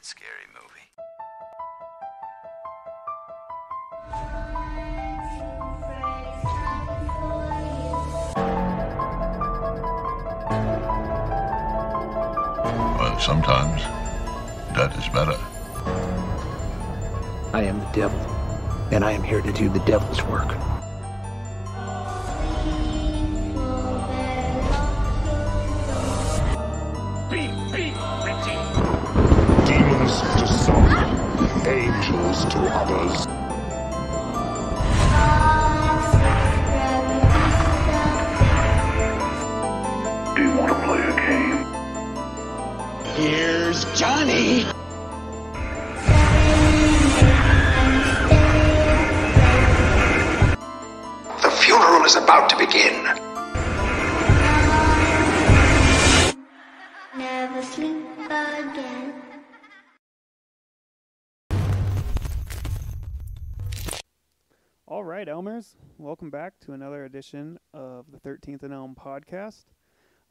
good scary movie. Well, sometimes that is better. I am the devil, and I am here to do the devil's work. Demons to some, angels to others. Do you want to play a game? Here's Johnny! The funeral is about to begin. Never sleep again. All right, Elmers, welcome back to another edition of the 13th Elm podcast.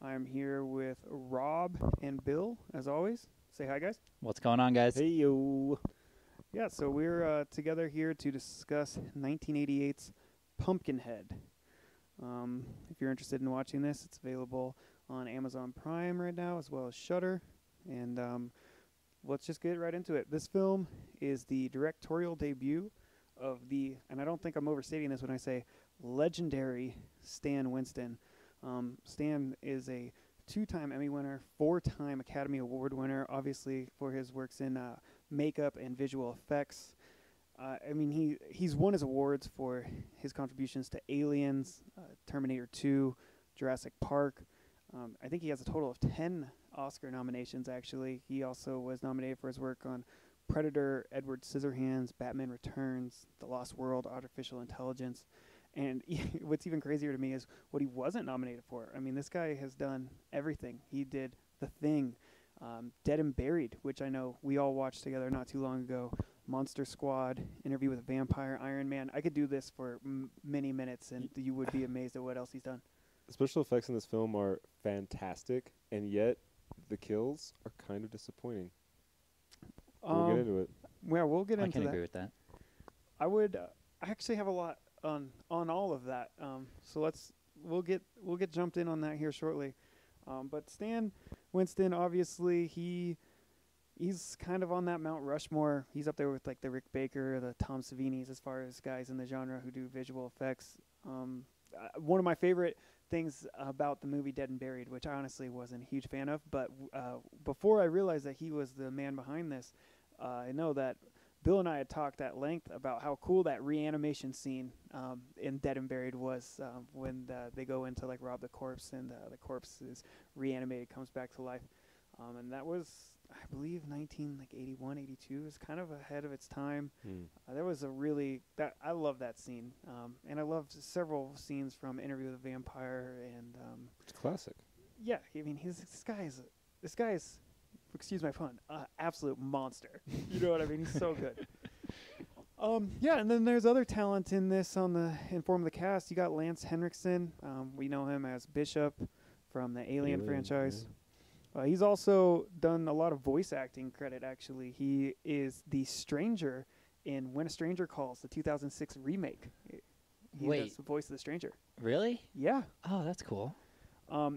I'm here with Rob and Bill, as always. Say hi, guys. What's going on, guys? Hey, yo. Yeah, so we're together here to discuss 1988's Pumpkinhead. If you're interested in watching this, it's available on Amazon Prime right now, as well as Shudder. And let's just get right into it. This film is the directorial debut of the, and I don't think I'm overstating this when I say legendary Stan Winston. Stan is a 2-time Emmy winner, 4-time Academy Award winner, obviously for his works in makeup and visual effects. I mean, he's won his awards for his contributions to Aliens, Terminator 2, Jurassic Park. I think he has a total of 10 Oscar nominations, actually. He also was nominated for his work on Predator, Edward Scissorhands, Batman Returns, The Lost World, Artificial Intelligence. And what's even crazier to me is what he wasn't nominated for. I mean, this guy has done everything. He did The Thing, Dead and Buried, which I know we all watched together not too long ago, Monster Squad, Interview with a Vampire, Iron Man. I could do this for many minutes, and you would be amazed at what else he's done. The special effects in this film are fantastic, and yet the kills are kind of disappointing. We'll get into it. Yeah, we'll get I into can that. agree with that. I would. I actually have a lot on all of that. So we'll get jumped in on that here shortly. But Stan Winston, obviously, he's kind of on that Mount Rushmore. He's up there with like the Rick Baker, the Tom Savinis, as far as guys in the genre who do visual effects. One of my favorite things about the movie Dead and Buried, which I honestly wasn't a huge fan of, but before I realized that he was the man behind this, I know that Bill and I had talked at length about how cool that reanimation scene in Dead and Buried was when they go in to like rob the corpse and the corpse is reanimated, comes back to life. And that was, I believe, 1981, 82. Is kind of ahead of its time. There was a really I love that scene, and I loved several scenes from Interview with a Vampire and. It's classic. Yeah, I mean, this guy is, excuse my pun, absolute monster. You know what I mean? He's so good. Yeah, and then there's other talent in this in form of the cast. You got Lance Henriksen. We know him as Bishop from the Alien franchise. Yeah. He's also done a lot of voice acting credit, actually. He is the stranger in When a Stranger Calls, the 2006 remake. He does the voice of the stranger. Really? Yeah. Oh, that's cool.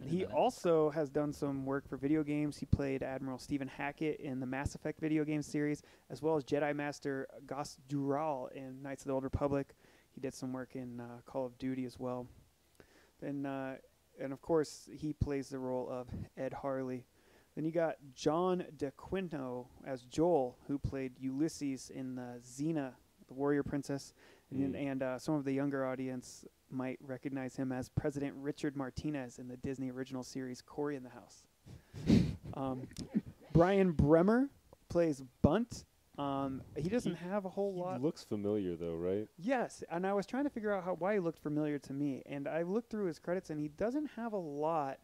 He also has done some work for video games. He played Admiral Stephen Hackett in the Mass Effect video game series, as well as Jedi Master Ghost Dural in Knights of the Old Republic. He did some work in Call of Duty as well. And of course, he plays the role of Ed Harley. Then you got John DeQuinto as Joel, who played Ulysses in Xena, the Warrior Princess. And some of the younger audience might recognize him as President Richard Martinez in the Disney original series Cory in the House. Brian Bremmer plays Bunt. He doesn't have a whole lot. He looks familiar, though, right? Yes, and I was trying to figure out why he looked familiar to me. And I looked through his credits, and he doesn't have a lot.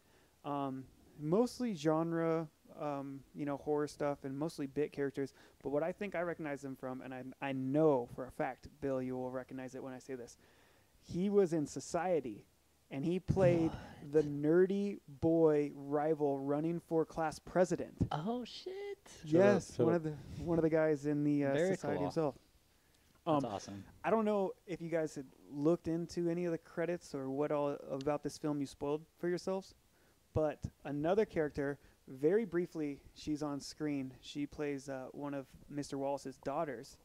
Mostly genre, horror stuff, and mostly bit characters. But what I think I recognize him from, and I know for a fact, Bill, you will recognize it when I say this. He was in Society, and he played the nerdy boy rival running for class president. Oh, shit. Yes, shut one up. of the guys in the Very society cool. himself. That's awesome. I don't know if you guys had looked into any of the credits or what all about this film you spoiled for yourselves, but another character, very briefly, she's on screen. She plays one of Mr. Wallace's daughters,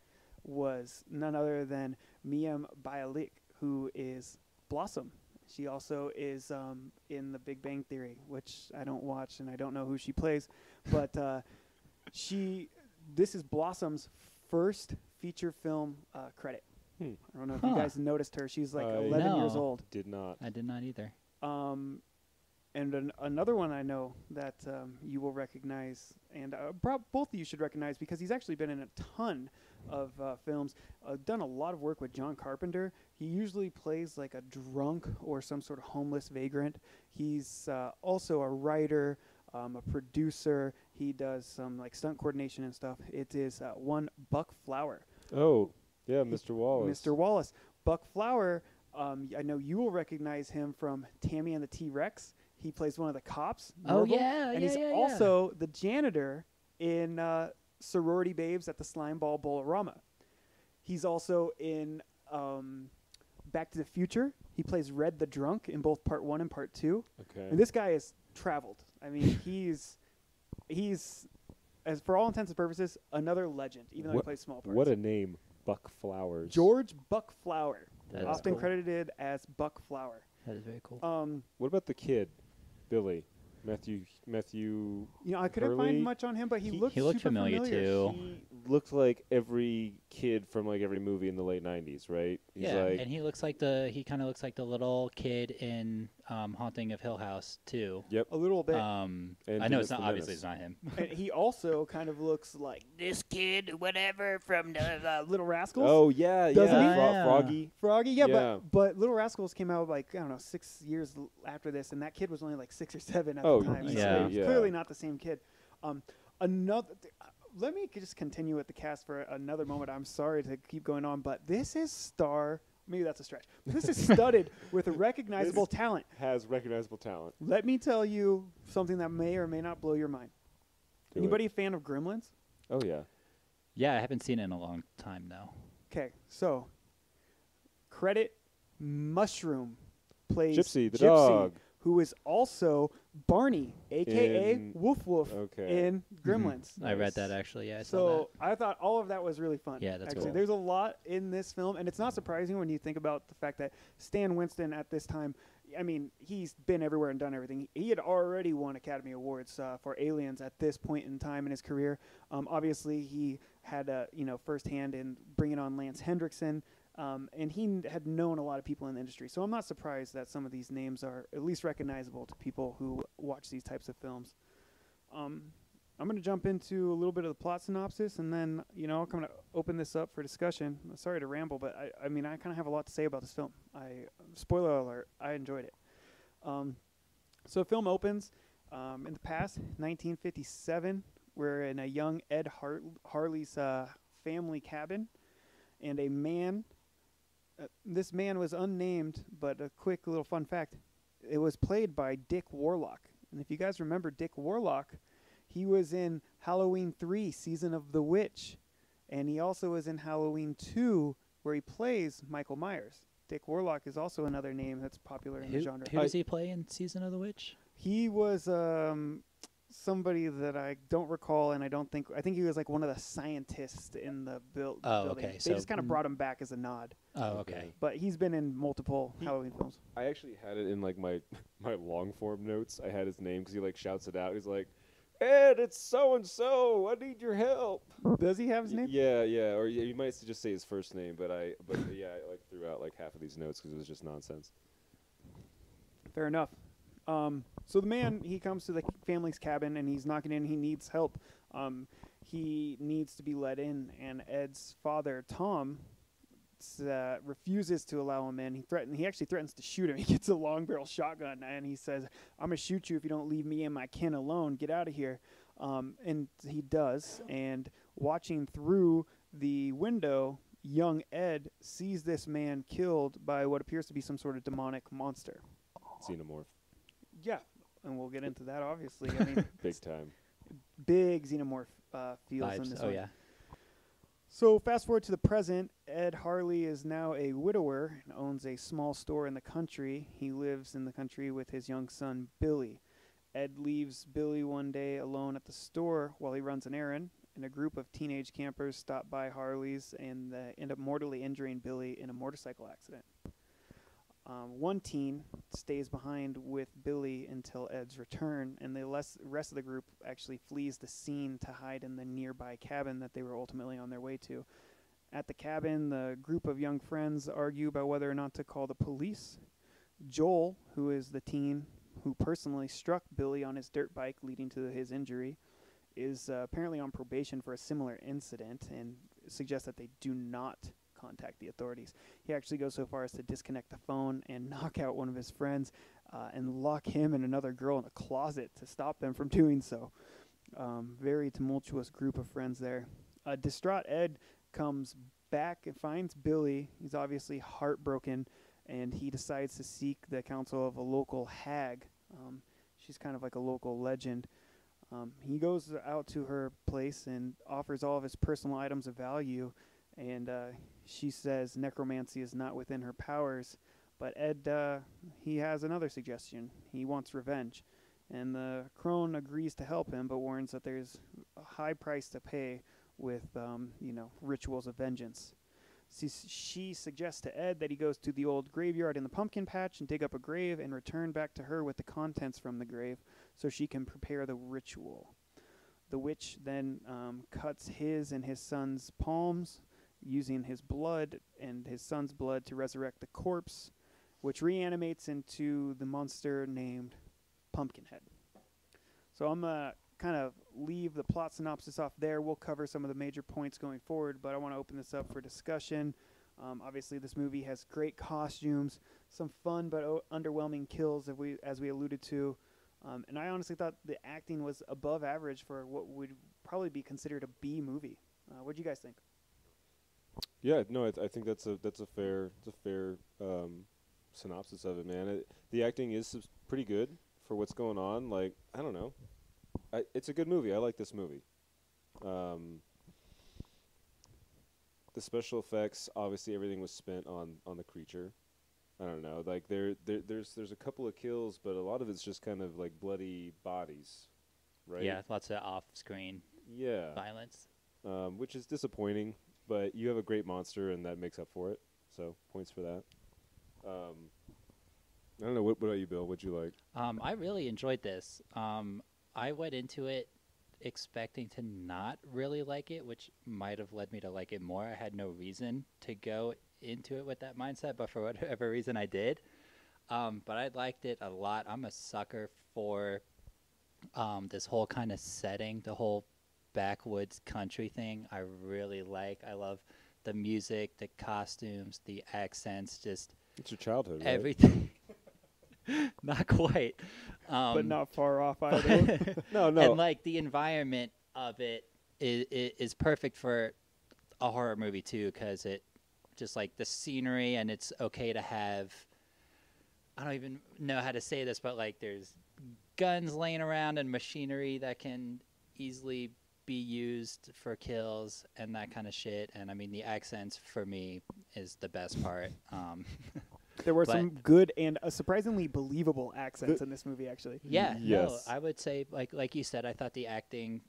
was none other than Miem Bialik, who is Blossom. She also is in The Big Bang Theory, which I don't watch and I don't know who she plays, but this is Blossom's first feature film credit. I don't know if you guys noticed her. She's like 11 years No. old. Did not. I did not either. And another one I know that you will recognize, and both of you should recognize because he's actually been in a ton of films. Done a lot of work with John Carpenter. He usually plays like a drunk or some sort of homeless vagrant. He's also a writer, a producer. He does some like stunt coordination and stuff. It is one Buck Flower. Oh, yeah, Mr. Wallace. Mr. Wallace. Buck Flower, I know you will recognize him from Tammy and the T-Rex. He plays one of the cops. Oh, Merle, yeah, and yeah, he's yeah, also the janitor in Sorority Babes at the Slime Ball Bolorama. He's also in Back to the Future. He plays Red the Drunk in both Part 1 and Part 2. Okay. And this guy has traveled. I mean, he's, as for all intents and purposes, another legend, even though he plays small parts. What a name, Buck Flowers. George Buck Flower, That is often cool. credited as Buck Flower. That is very cool. What about the kid, Billy? Matthew. You know, I couldn't Hurley? find much on him, but he looked he looked super familiar, too. He looked like every kid from like every movie in the late '90s, right? He's yeah, like, and he kind of looks like the little kid in Haunting of Hill House too. yep. A little bit. And I know Dennis it's not the obviously Menace. it's not him. And he also kind of looks like this kid, whatever, from the Little Rascals. Oh yeah, Doesn't yeah. he? Yeah. Froggy. Froggy, yeah, Yeah. but Little Rascals came out like, I don't know, 6 years after this, and that kid was only like 6 or 7 at Oh, the time. yeah. So it's Yeah. clearly not the same kid. Let me just continue with the cast for another moment. I'm sorry to keep going on, but this is maybe that's a stretch. This is studded with a recognizable talent. Has recognizable talent. Let me tell you something that may or may not blow your mind. Do Anybody it. a fan of Gremlins? Oh yeah. Yeah, I haven't seen it in a long time though. Okay, so credit Mushroom plays Gypsy, the dog. who is also Barney, a.k.a. In- Woof Woof, Okay. in Gremlins. I read that actually. Yeah, I saw So I thought all of that was really fun. Yeah, that's actually. cool. There's a lot in this film, and it's not surprising when you think about the fact that Stan Winston at this time, I mean, he's been everywhere and done everything. He had already won Academy Awards for Aliens at this point in time in his career. Obviously, he had firsthand in bringing on Lance Henriksen. And he had known a lot of people in the industry. So I'm not surprised that some of these names are at least recognizable to people who watch these types of films. I'm going to jump into a little bit of the plot synopsis, and then, I'm going to open this up for discussion. Sorry to ramble, but I kind of have a lot to say about this film. Spoiler alert, I enjoyed it. So the film opens in the past, 1957. We're in a young Ed Harley's family cabin, and a man... this man was unnamed, but a quick little fun fact. It was played by Dick Warlock. And if you guys remember Dick Warlock, he was in Halloween 3, Season of the Witch. And he also was in Halloween 2, where he plays Michael Myers. Dick Warlock is also another name that's popular in the genre. Who does he play in Season of the Witch? He was somebody that I don't recall, and I think he was like one of the scientists in the building. okay, They so- just kind of brought him back as a nod. Oh, okay. But he's been in multiple Halloween films. I actually had it in like my long form notes. I had his name because he like shouts it out. He's like, "Ed, it's so and so. I need your help." Does he have his name? Yeah. Or you might just say his first name, but yeah, I like threw out like half of these notes because it was just nonsense. Fair enough. So the man, he comes to the family's cabin, and he's knocking in. He needs help. He needs to be let in, and Ed's father, Tom, refuses to allow him in. He actually threatens to shoot him. He gets a long barrel shotgun, and he says, "I'm going to shoot you if you don't leave me and my kin alone. Get out of here." And he does. And watching through the window, young Ed sees this man killed by what appears to be some sort of demonic monster. Xenomorph. Yeah, and we'll get into that, obviously. I mean, Big time. big xenomorph feels in Vibes. this Oh one. yeah. So fast forward to the present, Ed Harley is now a widower and owns a small store in the country. He lives in the country with his young son, Billy. Ed leaves Billy one day alone at the store while he runs an errand, and a group of teenage campers stop by Harley's and end up mortally injuring Billy in a motorcycle accident. One teen stays behind with Billy until Ed's return, and the rest of the group actually flees the scene to hide in the nearby cabin that they were ultimately on their way to. At the cabin, the group of young friends argue about whether or not to call the police. Joel, who is the teen who personally struck Billy on his dirt bike leading to his injury, is apparently on probation for a similar incident and suggests that they do not contact the authorities. He actually goes so far as to disconnect the phone and knock out one of his friends and lock him and another girl in a closet to stop them from doing so. Very tumultuous group of friends there. Distraught Ed comes back and finds Billy. He's obviously heartbroken, and he decides to seek the counsel of a local hag. She's kind of like a local legend. He goes out to her place and offers all of his personal items of value, and she says necromancy is not within her powers. But Ed, he has another suggestion. He wants revenge. And the crone agrees to help him, but warns that there's a high price to pay with, rituals of vengeance. She suggests to Ed that he goes to the old graveyard in the pumpkin patch and dig up a grave and return back to her with the contents from the grave so she can prepare the ritual. The witch then cuts his and his son's palms, using his blood and his son's blood to resurrect the corpse, which reanimates into the monster named Pumpkinhead. So I'm going to kind of leave the plot synopsis off there. We'll cover some of the major points going forward, but I want to open this up for discussion. Obviously, this movie has great costumes, some fun but underwhelming kills, as we alluded to. And I honestly thought the acting was above average for what would probably be considered a B movie. What do you guys think? Yeah, no, I think that's a fair synopsis of it, man. The acting is pretty good for what's going on. Like, I don't know, it's a good movie. I like this movie. The special effects, obviously, everything was spent on the creature. I don't know, like there's a couple of kills, but a lot of it's just kind of like bloody bodies, right? Yeah, lots of off-screen violence. Which is disappointing. But you have a great monster, and that makes up for it. So points for that. I don't know. What about you, Bill? What'd you like? I really enjoyed this. I went into it expecting to not really like it, which might have led me to like it more. I had no reason to go into it with that mindset, but for whatever reason I did. But I liked it a lot. I'm a sucker for this whole kind of setting, the whole backwoods country thing. I really like. I love the music, the costumes, the accents, just It's your childhood, right? everything. Not quite, But not far off either. No. and like the environment of it is perfect for a horror movie too, because it just like the scenery, and it's okay to have, I don't even know how to say this, but like there's guns laying around and machinery that can easily be used for kills and that kind of shit. And I mean, the accents for me is the best part. There were some good and surprisingly believable accents in this movie, actually. Yeah, Yes. no, I would say like you said, I thought the acting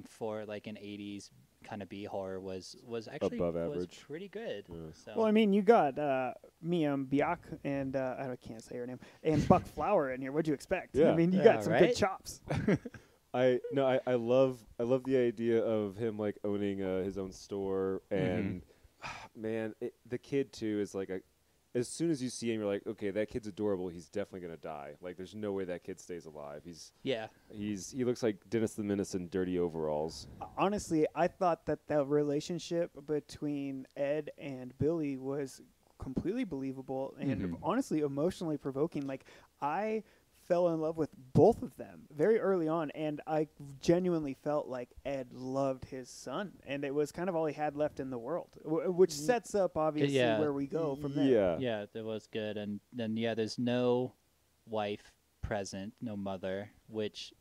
for like an 80s kind of B horror was actually Above was average. pretty good. Yeah. So Well, I mean, you got Mia Biak and I can't say her name, and Buck Flower in here. What'd you expect? Yeah. I mean, you Yeah, got some right? good chops. I love the idea of him like owning his own store, and man, the kid too is like as soon as you see him, you're like, okay, that kid's adorable. He's definitely gonna die. Like, there's no way that kid stays alive. He looks like Dennis the Menace in dirty overalls. Honestly, I thought that the relationship between Ed and Billy was completely believable and honestly emotionally provoking. Like, I fell in love with both of them very early on, and I genuinely felt like Ed loved his son, and it was kind of all he had left in the world, which sets up obviously where we go from there. yeah, that was good. And then there's no wife present, no mother, which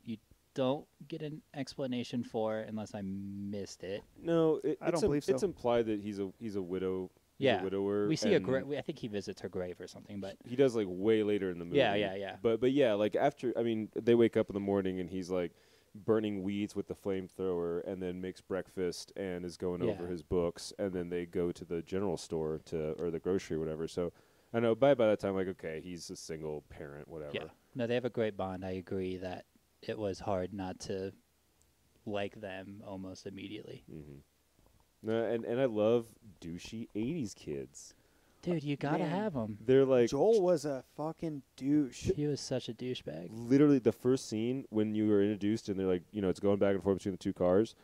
you don't get an explanation for unless I missed it. No, I don't believe so. It's implied that he's a widow. He's Yeah. a widower. We see a and grave. I think he visits her grave or something, but He does like way later in the movie. Yeah. But yeah, like after, I mean, they wake up in the morning and he's like burning weeds with the flamethrower, and then makes breakfast and is going over his books, and then they go to the general store or the grocery or whatever. So I know by that time, like, okay, he's a single parent, whatever. yeah. No, they have a great bond. I agree that it was hard not to like them almost immediately. Mm-hmm. No, and I love douchey 80s kids. Dude, you gotta Man. have him. They're like Joel was a fucking douche. He was such a douchebag. literally the first scene when you were introduced and they're like, it's going back and forth between the two cars.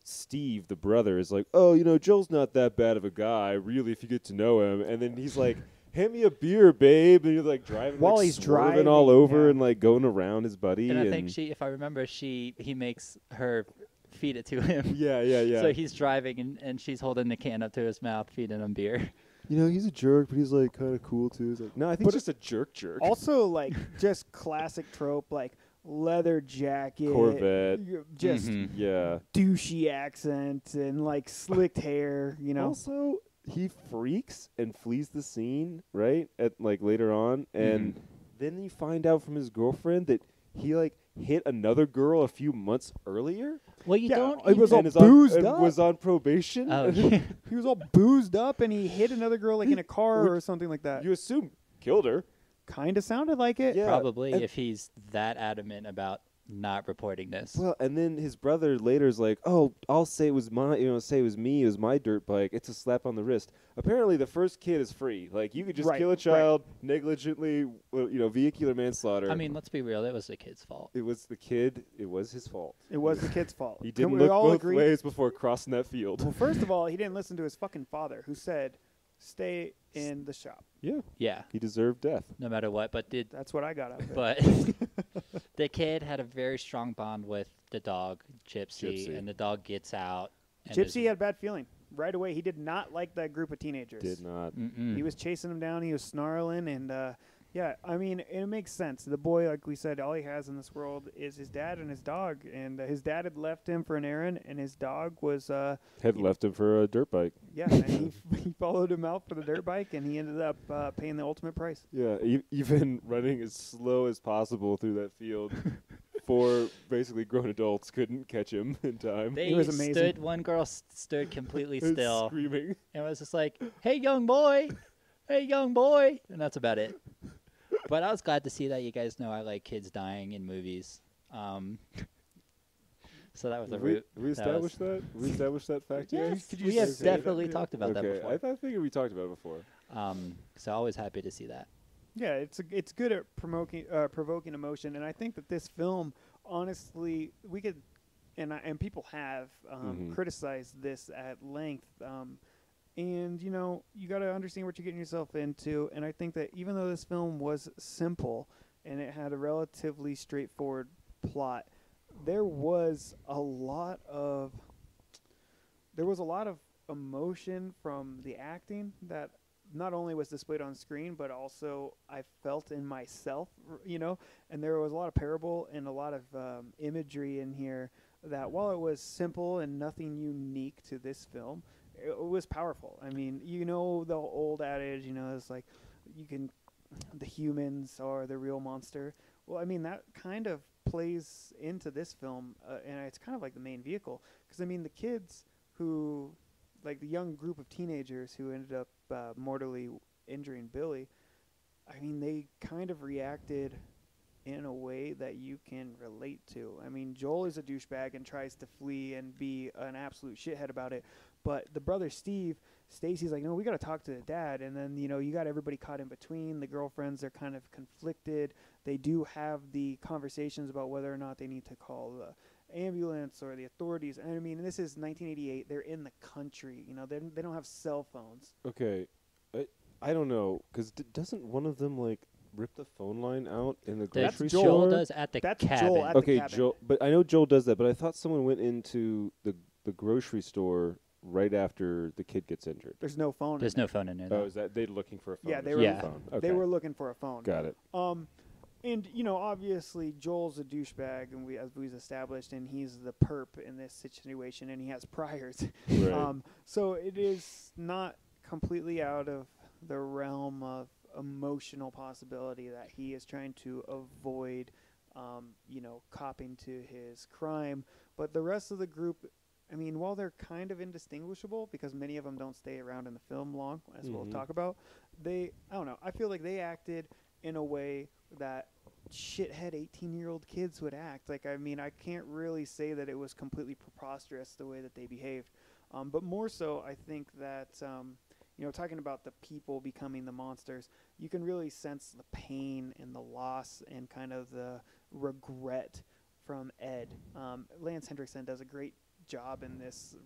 Steve, the brother, is like, oh, Joel's not that bad of a guy, really, if you get to know him. And then he's like, hand me a beer, babe. And he's like driving, While like, he's swerving driving, all over yeah. and like going around his buddy. And I think if I remember, he makes her feed it to him. Yeah. So he's driving and she's holding the can up to his mouth, feeding him beer. he's a jerk, but he's like kind of cool too. He's like, no, I think he's just a jerk. Also, like, just classic trope, like leather jacket, Corvette. just Yeah. douchey accent and like slicked hair. Also, he freaks and flees the scene, right? At like later on, and then you find out from his girlfriend that he like hit another girl a few months earlier. Well, you don't. It was all and boozed and up. was on probation. Oh, yeah. He was all boozed up, and he hit another girl like in a car or something like that. You assume killed her. Kind of sounded like it. Yeah. Probably and- if he's that adamant about not reporting this. Well, and then his brother later is like, "Oh, I'll say it was say it was me. It was my dirt bike. It's a slap on the wrist." Apparently, the first kid is free. Like, you could just Right, kill a right. child negligently, vehicular manslaughter. I mean, let's be real. It was the kid's fault. it was the kid. It was his fault. It was the kid's fault. He Can didn't we look all both agree? ways before crossing that field. Well, first of all, he didn't listen to his fucking father, who said, "Stay in the shop." Yeah, Yeah, he deserved death. no matter what. But That's what I got out of it. But the kid had a very strong bond with the dog, Gypsy, Gypsy. and the dog gets out. And Gypsy had a bad feeling right away. He did not like that group of teenagers. Did not. He was chasing him down. He was snarling, and yeah, I mean, it makes sense. The boy, like we said, all he has in this world is his dad and his dog. And his dad had left him for an errand, and his dog was Had left him for a dirt bike. yeah, and he followed him out for the dirt bike, and he ended up paying the ultimate price. Yeah, even running as slow as possible through that field. Four basically grown adults couldn't catch him in time. They It was amazing. One girl stood completely It's still screaming. and was just like, "Hey, young boy, hey, young boy," and that's about it. But I was glad to see that. You guys know I like kids dying in movies. So that was a root. We established that? We established that fact yet? Yes, Could you we have say that? definitely talked about that Okay, before. I figured we talked about it before. So always happy to see that. Yeah, it's good at provoking emotion, and I think that this film, honestly, we could, and people have criticized this at length, and you got to understand what you're getting yourself into, and I think that even though this film was simple and it had a relatively straightforward plot, there was a lot of emotion from the acting that not only was displayed on screen, but also I felt in myself, and there was a lot of parable and a lot of imagery in here that while it was simple and nothing unique to this film, it was powerful. I mean, the old adage, it's like the humans are the real monster. Well, I mean, that kind of plays into this film, and it's kind of like the main vehicle, because, I mean, the kids who, like the young group of teenagers who ended up mortally injuring Billy, I mean, they kind of reacted in a way that you can relate to. I mean, Joel is a douchebag and tries to flee and be an absolute shithead about it, but the brother Stacy's like, no, we got to talk to the dad, and then, you got everybody caught in between. The girlfriends are kind of conflicted. They do have the conversations about whether or not they need to call the ambulance or the authorities. And I mean, this is 1988. They're in the country. They don't have cell phones. Okay, I don't know, because doesn't one of them like rip the phone line out in the That's grocery Joel. store? Joel does at the That's cabin. Joel at the Okay, cabin. Joel, but I know Joel does that. But I thought someone went into the grocery store right after the kid gets injured. There's no phone. There's no phone in there. Oh, though. is that they looking for a phone? Yeah, they There's were. no phone. Okay. They were looking for a phone. Got it. And, you know, obviously Joel's a douchebag, and as we've established, and he's the perp in this situation, and he has priors. Right. So it is not completely out of the realm of emotional possibility that he is trying to avoid, you know, copping to his crime. But the rest of the group, I mean, while they're kind of indistinguishable, because many of them don't stay around in the film long, as we'll talk about, I don't know, I feel like they acted in a way that shithead 18-year-old kids would act. Like, I mean, I can't really say that it was completely preposterous the way that they behaved. But more so, I think that, you know, talking about the people becoming the monsters, you can really sense the pain and the loss and kind of the regret from Ed. Lance Henriksen does a great job in this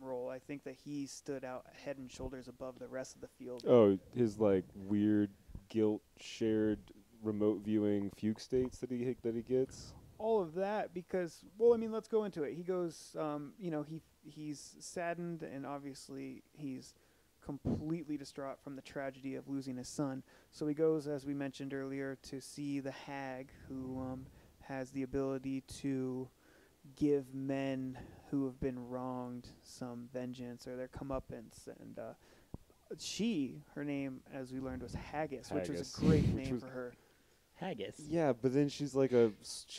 role. I think that he stood out head and shoulders above the rest of the field. Oh, his like weird guilt shared remote viewing fugue states that he gets. All of that because, well, I mean, let's go into it. He goes, you know, he's saddened, and obviously he's completely distraught from the tragedy of losing his son. So he goes, as we mentioned earlier, to see the hag who has the ability to give men who have been wronged some vengeance or their comeuppance. And her name, as we learned, was Haggis, which was a great name for her. Haggis. Yeah, but then she's a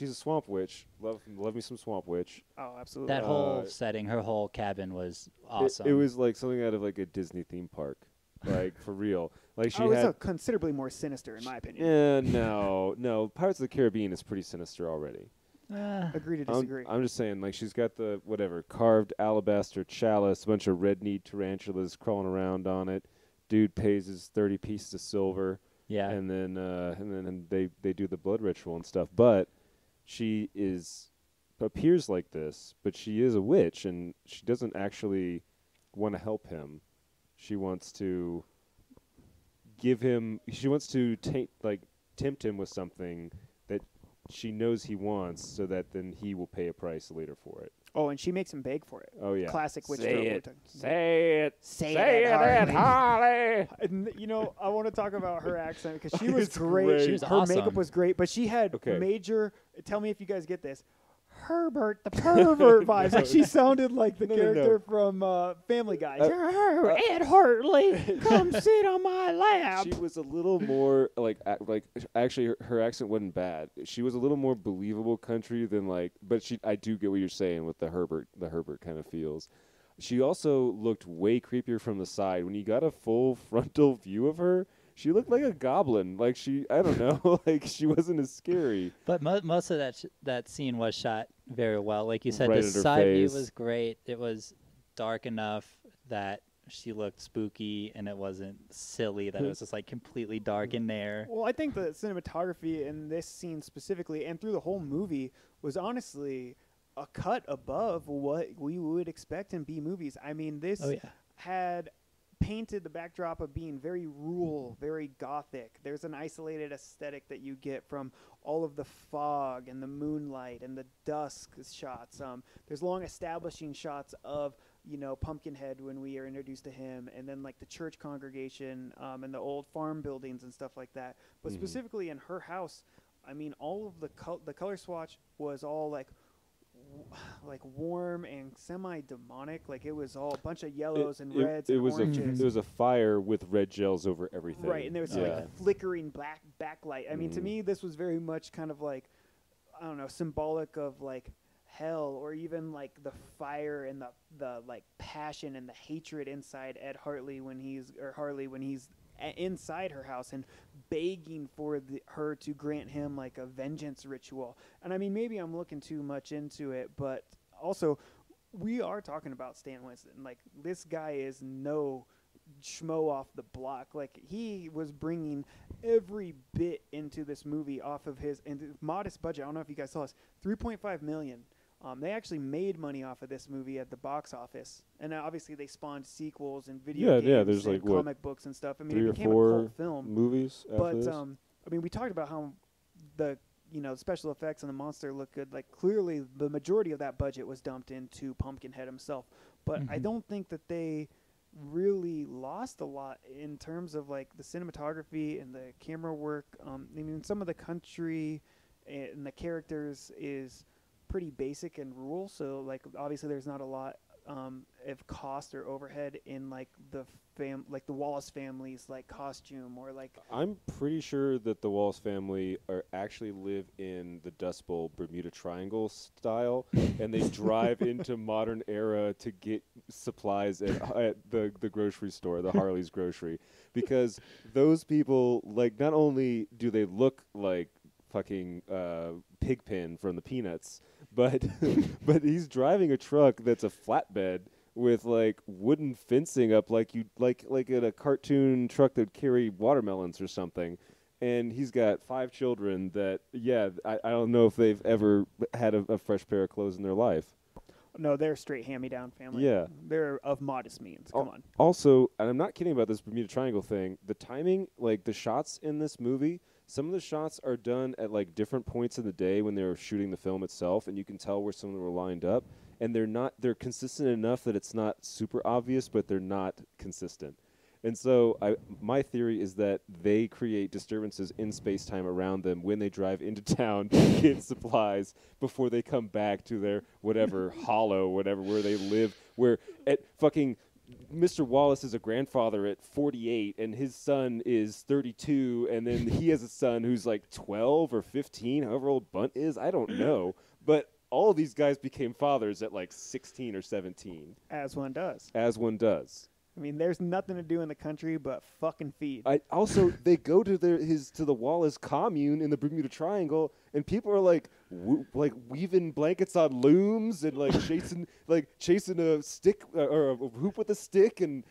swamp witch. Love me some swamp witch. Oh, absolutely. That whole setting, her whole cabin was awesome. It was like something out of like a Disney theme park, like for real. Like she was had considerably more sinister, in my opinion. No. Pirates of the Caribbean is pretty sinister already. Agree to disagree. I'm just saying, like she's got the carved alabaster chalice, a bunch of red-kneed tarantulas crawling around on it. Dude pays his 30 pieces of silver. Yeah. And then they do the blood ritual and stuff. But she appears like this, but she is a witch, and she doesn't actually want to help him. She wants to tempt him with something that she knows he wants, so that then he will pay a price later for it. Oh, and she makes him beg for it. Oh, yeah. Classic witch Say trope. it. Say it, Harley. And, you know, I want to talk about her accent because she was It's great. great. She was her awesome. makeup was great, but she had Okay. major. Tell me if you guys get this. Herbert the pervert vibes. Like she sounded like the character from Family Guy. Ed Hartley, come sit on my lap. She was a little more actually her accent wasn't bad. She was a little more believable country than but I do get what you're saying with the Herbert kind of feels. She also looked way creepier from the side. When you got a full frontal view of her, she looked like a goblin. Like I don't know, like she wasn't as scary. But most of that scene was shot very well. Like you said, Right the at her side view face. was great. It was dark enough that she looked spooky, and it wasn't silly that it was just like completely dark in there. Well, I think the cinematography in this scene specifically, and through the whole movie, was honestly a cut above what we would expect in B movies. I mean, this had painted the backdrop of being very rural, very gothic. There's an isolated aesthetic that you get from all of the fog and the moonlight and the dusk shots. There's long establishing shots of, you know, Pumpkinhead when we are introduced to him, and then like the church congregation and the old farm buildings and stuff like that. But specifically in her house, I mean, all of the color swatch was all like warm and semi-demonic. Like it was all a bunch of yellows and reds and oranges. It was a fire with red gels over everything. Right, and there was like flickering black backlight. I mean, to me, this was very much kind of like, I don't know, symbolic of like hell, or even like the fire and the like passion and the hatred inside Ed Hartley when he's inside her house and begging for her to grant him like a vengeance ritual. And I mean, maybe I'm looking too much into it, but also we are talking about Stan Winston. Like, this guy is no schmo off the block. Like, he was bringing every bit into this movie off of his modest budget. I don't know if you guys saw this, $3.5 million. They actually made money off of this movie at the box office, and obviously they spawned sequels and video games there's and like comic books and stuff. I mean, 3 it or became 4 a cult film. movies after But this? I mean, we talked about how the special effects and the monster look good. Like, clearly, the majority of that budget was dumped into Pumpkinhead himself. But I don't think that they really lost a lot in terms of like the cinematography and the camera work. I mean, some of the country and the characters is pretty basic and rural, so like obviously there's not a lot of cost or overhead in like the Wallace family's like costume or like. I'm pretty sure that the Wallace family actually live in the Dust Bowl Bermuda Triangle style, and they drive into modern era to get supplies at the grocery store, the Harley's grocery, because those people, like, not only do they look like fucking Pigpen from the Peanuts, but but he's driving a truck that's a flatbed with like wooden fencing up like in a cartoon truck that would carry watermelons or something. And he's got 5 children that, I don't know if they've ever had a fresh pair of clothes in their life. No, they're a straight hand-me-down family. Yeah. They're of modest means. Come on. Also, and I'm not kidding about this Bermuda Triangle thing, the timing, like the shots in this movie, some of the shots are done at like different points in the day when they're shooting the film itself, and you can tell where some of them were lined up. And they're consistent enough that it's not super obvious, but they're not consistent. And so my theory is that they create disturbances in space-time around them when they drive into town to get supplies before they come back to their whatever hollow, whatever, where they live, where at fucking Mr. Wallace is a grandfather at 48 and his son is 32, and then he has a son who's like 12 or 15, however old Bunt is, I don't know. But all of these guys became fathers at like 16 or 17. As one does. As one does. I mean, there's nothing to do in the country but fucking feed. They go to the Wallace commune in the Bermuda Triangle, and people are like weaving blankets on looms and like chasing a stick or a hoop with a stick and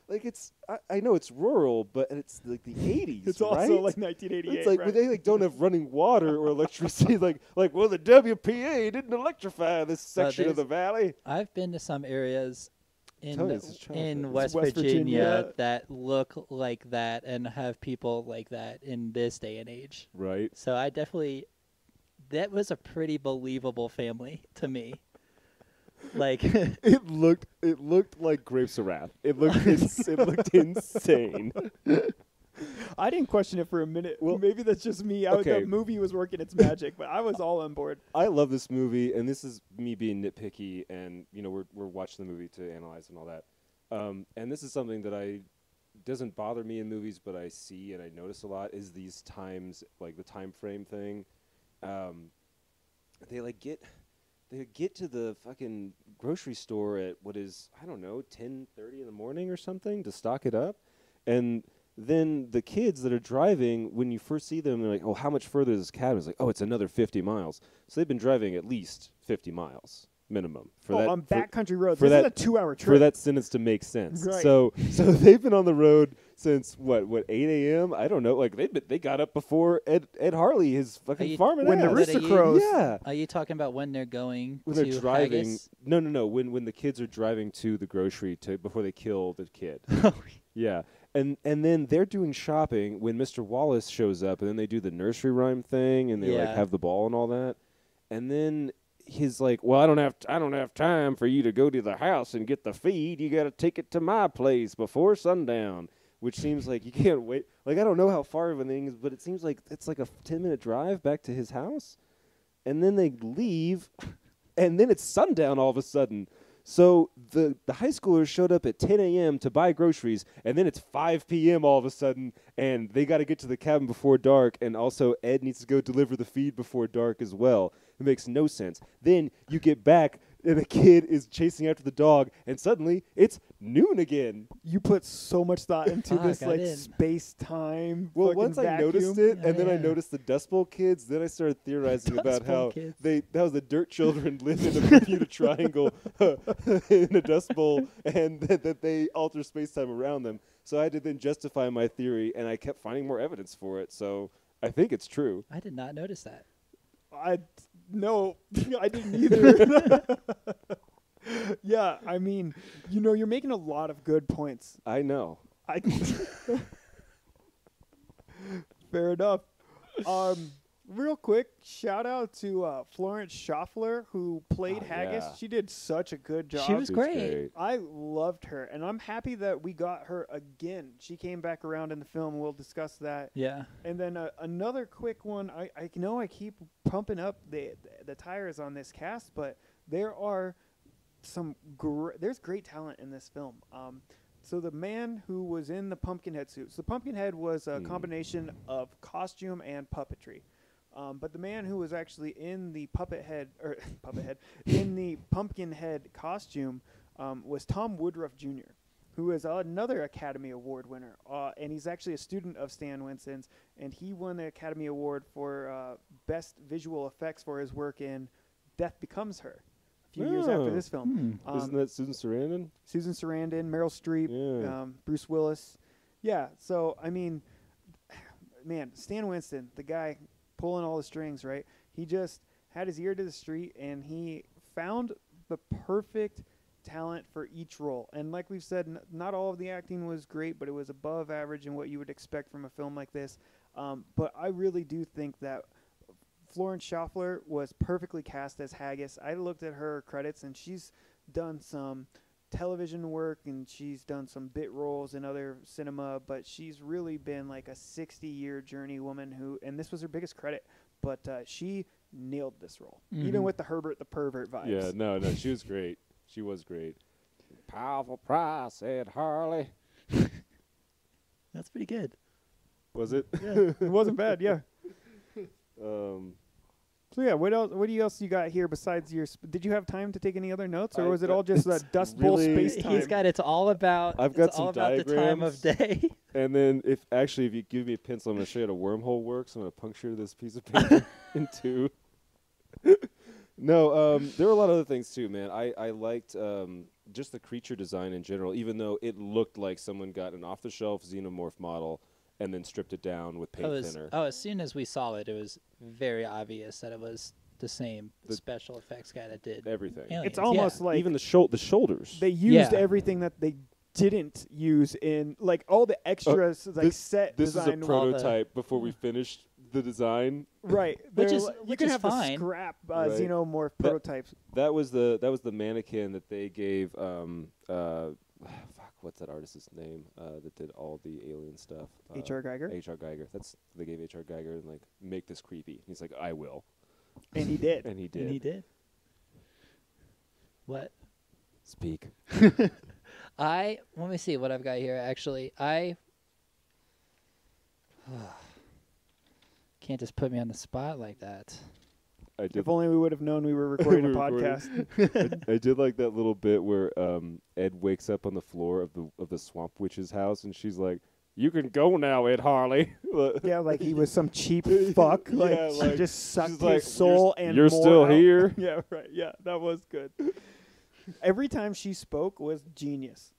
like it's I know it's rural, but it's like the 80s. It's right? also like 1988. It's like right? they like don't have running water or electricity. like well, the WPA didn't electrify this section of the valley. I've been to some areas in West West Virginia Virginia that look like that and have people like that in this day and age. Right. So that was a pretty believable family to me. Like it looked like Grapes of Wrath. It looked insane. I didn't question it for a minute. Well, maybe that's just me. Okay. The movie was working its magic, but I was all on board. I love this movie, and this is me being nitpicky, and we're watching the movie to analyze and all that. And this is something that doesn't bother me in movies, but I see and I notice a lot is these times, like the time frame thing. They get to the fucking grocery store at what is, I don't know, 10:30 in the morning or something to stock it up, and then the kids that are driving, when you first see them, they're like, oh, how much further is this cabin? It's like, oh, it's another 50 miles. So they've been driving at least 50 miles minimum. On backcountry roads. This is a 2-hour trip. For that sentence to make sense. Right. So they've been on the road since, what 8 a.m.? I don't know. Like, they got up before Ed Harley, his fucking farming when ass. the rooster crows. Yeah. Are you talking about when they're going When to they're driving. Haggis? No. When the kids are driving to the grocery before they kill the kid. Yeah. And then they're doing shopping when Mr. Wallace shows up, and then they do the nursery rhyme thing, and they like have the ball and all that. And then he's like, "Well, I don't have time for you to go to the house and get the feed. You got to take it to my place before sundown." Which seems like you can't wait. Like, I don't know how far everything is, but it seems like it's like a 10-minute drive back to his house. And then they leave, and then it's sundown all of a sudden. So the high schoolers showed up at 10 a.m. to buy groceries, and then it's 5 p.m. all of a sudden, and they got to get to the cabin before dark, and also Ed needs to go deliver the feed before dark as well. It makes no sense. Then you get back, and the kid is chasing after the dog, and suddenly it's noon again. You put so much thought into Fuck, this I like did. space-time. Well, once I noticed it, and then I Yeah. noticed the Dust Bowl kids, then I started theorizing about Dust Bowl how kids. that was the dirt children live in a Bermuda Triangle in a Dust Bowl, and that they alter space-time around them. So I had to then justify my theory, and I kept finding more evidence for it. So I think it's true. I did not notice that. No, I didn't either. Yeah, I mean, you're making a lot of good points. I know. Fair enough. Real quick, shout out to Florence Shaffler, who played Haggis. yeah. She did such a good job. She was She's great. I loved her, and I'm happy that we got her again. She came back around in the film. We'll discuss that. Yeah. And then another quick one. I know I keep pumping up the tires on this cast, but there are there's great talent in this film. So the man who was in the Pumpkinhead suit. So Pumpkinhead was a combination of costume and puppetry. But the man who was actually in the in the Pumpkinhead costume was Tom Woodruff Jr., who is another Academy Award winner. And he's actually a student of Stan Winston's, and he won the Academy Award for Best Visual Effects for his work in Death Becomes Her a few years after this film. Isn't that Susan Sarandon? Susan Sarandon, Meryl Streep, Yeah. Bruce Willis. Yeah, so, I mean, man, Stan Winston, the guy pulling all the strings, right? He just had his ear to the street, and he found the perfect talent for each role. And like we've said, not all of the acting was great, but it was above average in what you would expect from a film like this. But I really do think that Florence Shaffler was perfectly cast as Haggis. I looked at her credits, and she's done some television work, and she's done some bit roles in other cinema, but she's really been like a 60-year journey woman who, and this was her biggest credit, but she nailed this role, even with the Herbert the Pervert vibes. Yeah, no, she was great. She was great. Powerful price, Ed Harley. That's pretty good. Was it? Yeah, it wasn't bad, yeah. So yeah, what else you got here besides your? Did you have time to take any other notes, or was it all just it's Dust Bowl really- space time? He's got it's all about. I've got it's some all about the time of day. And then if you give me a pencil, I'm going to show you how a wormhole works. I'm going to puncture this piece of paper in two. No, there were a lot of other things too, man. I liked just the creature design in general, even though it looked like someone got an off-the-shelf xenomorph model and then stripped it down with paint thinner. As soon as we saw it, it was very obvious that it was the same special effects guy that did Everything. Aliens. It's almost like Even the shoulders. they used Yeah. everything that they didn't use in like all the extras, like set This is a design. prototype before we finished the design. Right, Which They're is- like- you which can is have fine. the scrap Right. xenomorph prototypes. That was the mannequin that they gave what's that artist's name that did all the alien stuff? H.R. Geiger, H.R. Geiger. They gave H.R. Geiger and like make this creepy. He's like, I will, and he did. and he did. And he did. What? Speak. Let me see what I've got here. Actually, I can't just put me on the spot like that. I did. If only we would have known we were recording a We were podcast. I did like that little bit where Ed wakes up on the floor of the swamp witch's house, and she's like, "You can go now, Ed Harley." Yeah, like he was some cheap fuck. Like, Yeah, she like, just sucked she's his like, soul "You're- and you're more still out." here? Yeah, right. Yeah, that was good. Every time she spoke was genius.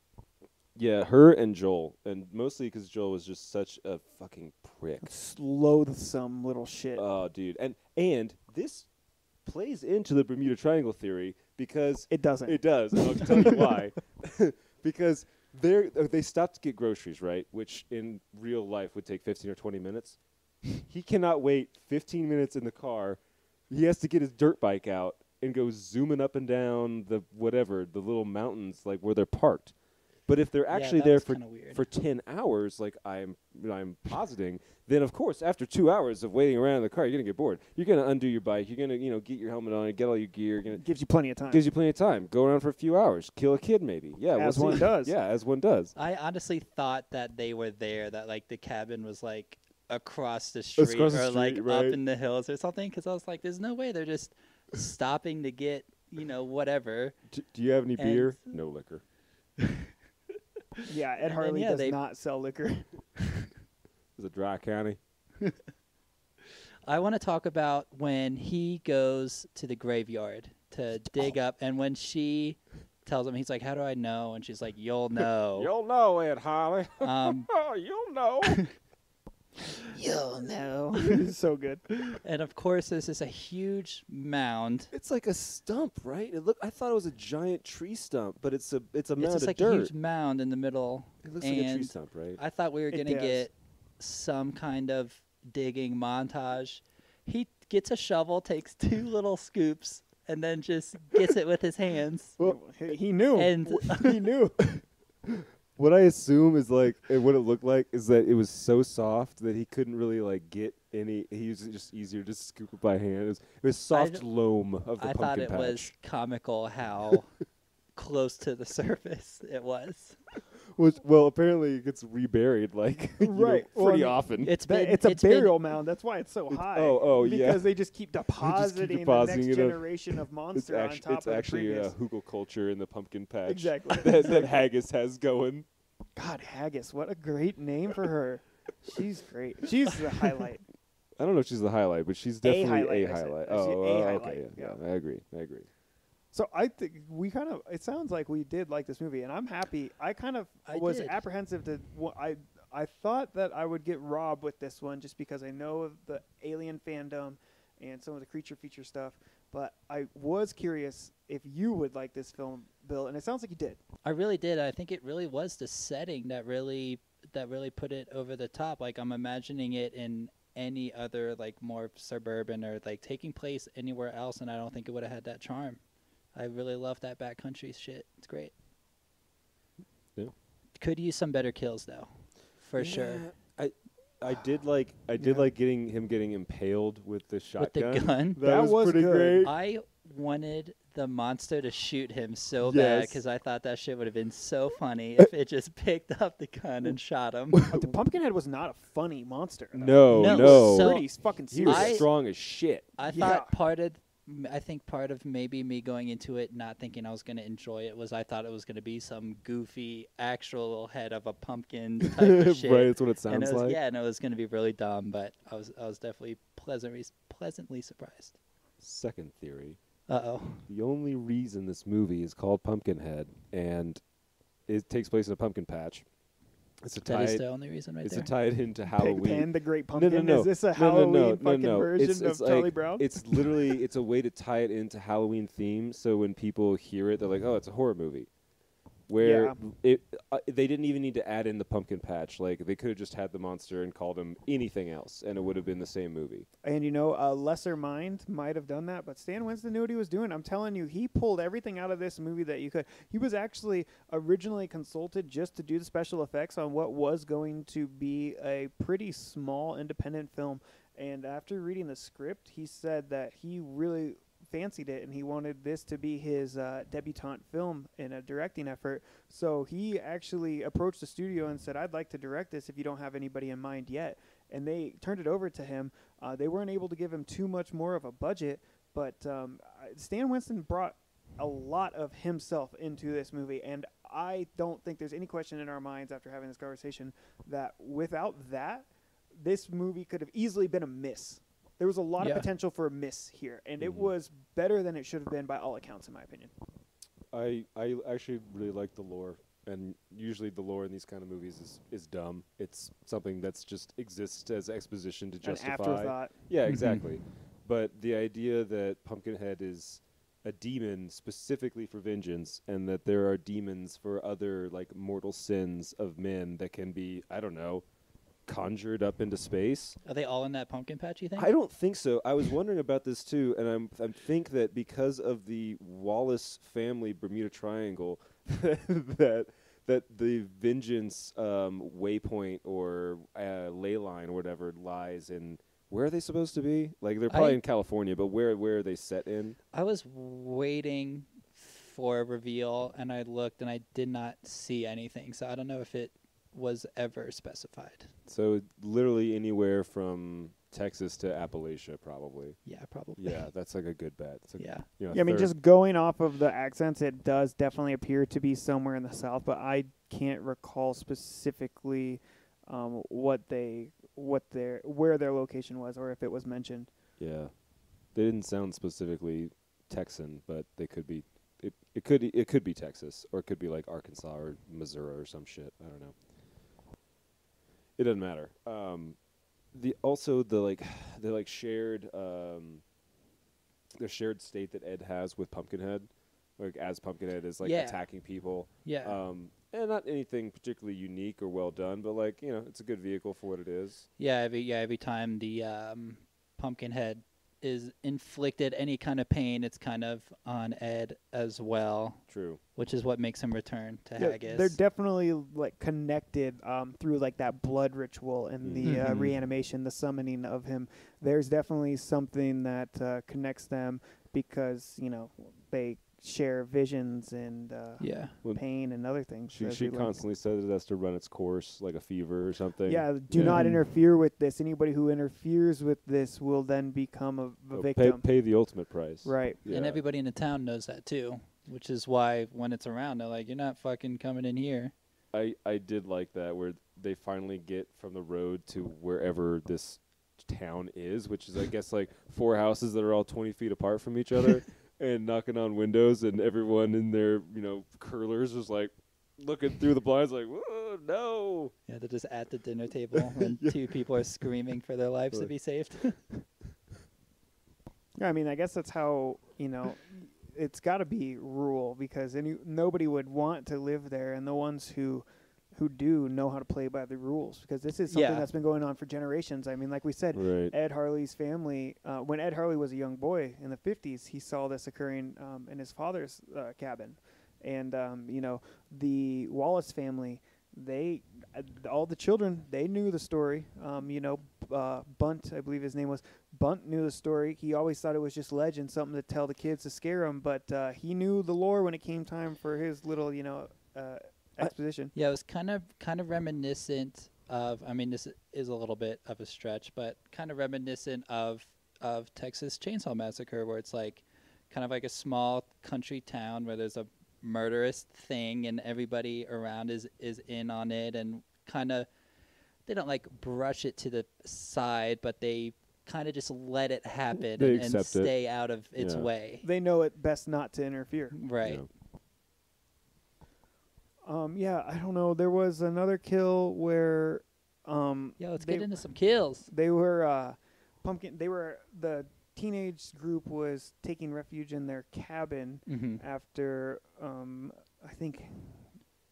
Yeah, her and Joel, and mostly because Joel was just such a fucking prick. Loathsome little shit. Oh, dude, and this plays into the Bermuda Triangle theory because It doesn't. It does, and I'll tell you why. Because they stopped to get groceries, right? Which in real life would take 15 or 20 minutes. He cannot wait 15 minutes in the car. He has to get his dirt bike out and go zooming up and down the little mountains like where they're parked. But if they're actually that there was for kinda weird. 10 hours, like I'm positing, then of course after 2 hours of waiting around in the car, you're gonna get bored. You're gonna undo your bike. You're gonna get your helmet on, get all your gear. Gives you plenty of time. Gives you plenty of time. Go around for a few hours. Kill a kid maybe. Yeah, As we'll one see. does. Yeah, as one does. I honestly thought that they were there, that like the cabin was like across the street Across the or like street, up right. in the hills or something. Because I was like, there's no way they're just stopping to get whatever. Do you have any And- beer? No liquor. Yeah, Ed then, Harley yeah, does they- not sell liquor. It's a dry county. I want to talk about when he goes to the graveyard to dig up, and when she tells him, he's like, "How do I know?" And she's like, "You'll know." You'll know, Ed Harley. Um, Oh, you'll know. You'll know. It's so good. And of course, this is a huge mound. It's like a stump, right? I thought it was a giant tree stump, but it's a mound It's of just like dirt. a huge mound in the middle. It looks like a tree and stump, right? I thought we were It going to does. get some kind of digging montage, He gets a shovel, takes 2 little scoops, and then just gets it with his hands. Well, he knew. And He knew. What I assume is like, and what it looked like is that it was so soft that he couldn't really like get any. He was just easier to scoop it by hand. It was soft loam of the I pumpkin thought it patch. was comical how close to the surface it was. Well, apparently it gets reburied like Right. Well, pretty I mean, often. It's It's a burial mound. That's why it's so high. oh, yeah. Because they just keep depositing, depositing the it next up. generation of monster on top It's of the actually a previous. hugel culture in the pumpkin patch. Exactly. that Haggis has going. God, Haggis, what a great name for her. She's great. She's the highlight. I don't know if she's the highlight, but she's definitely highlight, I said. highlight. I said a highlight, okay, yeah, yeah. I agree. So I think it sounds like we did like this movie, and I'm happy. I was did. apprehensive to, I thought that I would get robbed with this one just because I know of the alien fandom and some of the creature feature stuff, but I was curious if you would like this film, Bill, and it sounds like you did. I really did. I think it really was the setting that really put it over the top. Like, I'm imagining it in any other, like, more suburban or, like, taking place anywhere else, and I don't think it would have had that charm. I really love that backcountry shit. It's great. Yeah. Could use some better kills, though, for sure. I did like getting impaled with the With shotgun. the gun. That was pretty good. great. I wanted the monster to shoot him so bad Yes. because I thought that shit would have been so funny if it just picked up the gun and shot him. But the Pumpkinhead was not a funny monster. No. So Pretty fucking He was serious. strong as shit. I Yeah. thought part of maybe me going into it not thinking I was going to enjoy it was I thought it was going to be some goofy actual head of a pumpkin type of shit. Right, that's what it And sounds it was, like. yeah, and it was going to be really dumb, but I was definitely pleasantly surprised. Second theory. Uh-oh. The only reason this movie is called Pumpkinhead and it takes place in a pumpkin patch is to That tie is it, the only reason right is to there. tie it into Pigpen, Halloween. the Great Pumpkin. No. Is this a No, Halloween fucking version It's of like, Charlie Brown? It's literally it's a way to tie it into Halloween theme. So when people hear it, they're like, "Oh, it's a horror movie." Where they didn't even need to add in the pumpkin patch. Like they could have just had the monster and called him anything else, and it would have been the same movie. And a lesser mind might have done that, but Stan Winston knew what he was doing. I'm telling you, he pulled everything out of this movie that you could. He was actually originally consulted just to do the special effects on what was going to be a pretty small independent film. And after reading the script, he said that he really fancied it and he wanted this to be his debutante film in a directing effort. So he actually approached the studio and said, I'd like to direct this if you don't have anybody in mind yet. And they turned it over to him. They weren't able to give him too much more of a budget, but Stan Winston brought a lot of himself into this movie, and I don't think there's any question in our minds after having this conversation that without that, this movie could have easily been a miss. There was a lot of potential for a miss here, and it was better than it should have been by all accounts, in my opinion. I actually really like the lore, and usually the lore in these kind of movies is dumb. It's something that's just exists as exposition to justify. An afterthought. Yeah, exactly. But the idea that Pumpkinhead is a demon specifically for vengeance, and that there are demons for other like mortal sins of men that can be, I don't know, conjured up into space. Are they all in that pumpkin patch, you think? I don't think so. I was wondering about this too, and I think that because of the Wallace family Bermuda Triangle, that the vengeance waypoint or ley line or whatever lies in. Where are they supposed to be? Like they're probably in California, but where are they set in? I was waiting for a reveal, and I looked, and I did not see anything. So I don't know if it was ever specified. So literally anywhere from Texas to Appalachia, probably. Yeah, probably. Yeah, that's like a good bet. It's like, Yeah. You know, Yeah, I mean, just going off of the accents, it does definitely appear to be somewhere in the South, but I can't recall specifically where their location was or if it was mentioned. Yeah, they didn't sound specifically Texan, but they could be. It could be Texas, or it could be like Arkansas or Missouri or some shit. I don't know. It doesn't matter. The shared state that Ed has with Pumpkinhead, like as Pumpkinhead is like attacking people. Yeah. And not anything particularly unique or well done, but like it's a good vehicle for what it is. Yeah. Every time the Pumpkinhead is inflicted any kind of pain, it's kind of on Ed as well. True. Which is what makes him return to Yeah, Haggis. they're definitely like connected through like that blood ritual and the reanimation, the summoning of him. There's definitely something that connects them because they share visions and pain and other things. She constantly says it has to run its course like a fever or something. Yeah, do not interfere with this. Anybody who interferes with this will then become a victim. Pay the ultimate price. Right. Yeah. And everybody in the town knows that too, which is why when it's around, they're like, you're not fucking coming in here. I did like that where they finally get from the road to wherever this town is, which is, I guess, like 4 houses that are all 20 feet apart from each other. And knocking on windows, and everyone in their, curlers was like looking through the blinds, like, whoa, no. Yeah, they're just at the dinner table, and 2 people are screaming for their lives to be saved. Yeah, I mean, I guess that's how it's got to be rural because nobody would want to live there, and the ones who do know how to play by the rules because this is something that's been going on for generations. I mean, like we said, Ed Harley's family, when Ed Harley was a young boy in the 50s, he saw this occurring in his father's cabin. And, the Wallace family, all the children, they knew the story. Bunt, I believe his name was, Bunt knew the story. He always thought it was just legend, something to tell the kids to scare them, but he knew the lore when it came time for his little, exposition. Yeah, it was kind of reminiscent of. I mean, this is a little bit of a stretch, but kind of reminiscent of Texas Chainsaw Massacre, where it's like kind of like a small country town where there's a murderous thing and everybody around is in on it, and kind of they don't like brush it to the side, but they kind of just let it happen and stay out of its way. They know it best not to interfere. Right. Yeah. I don't know. There was another kill where let's get into some kills. They were the teenage group was taking refuge in their cabin after I think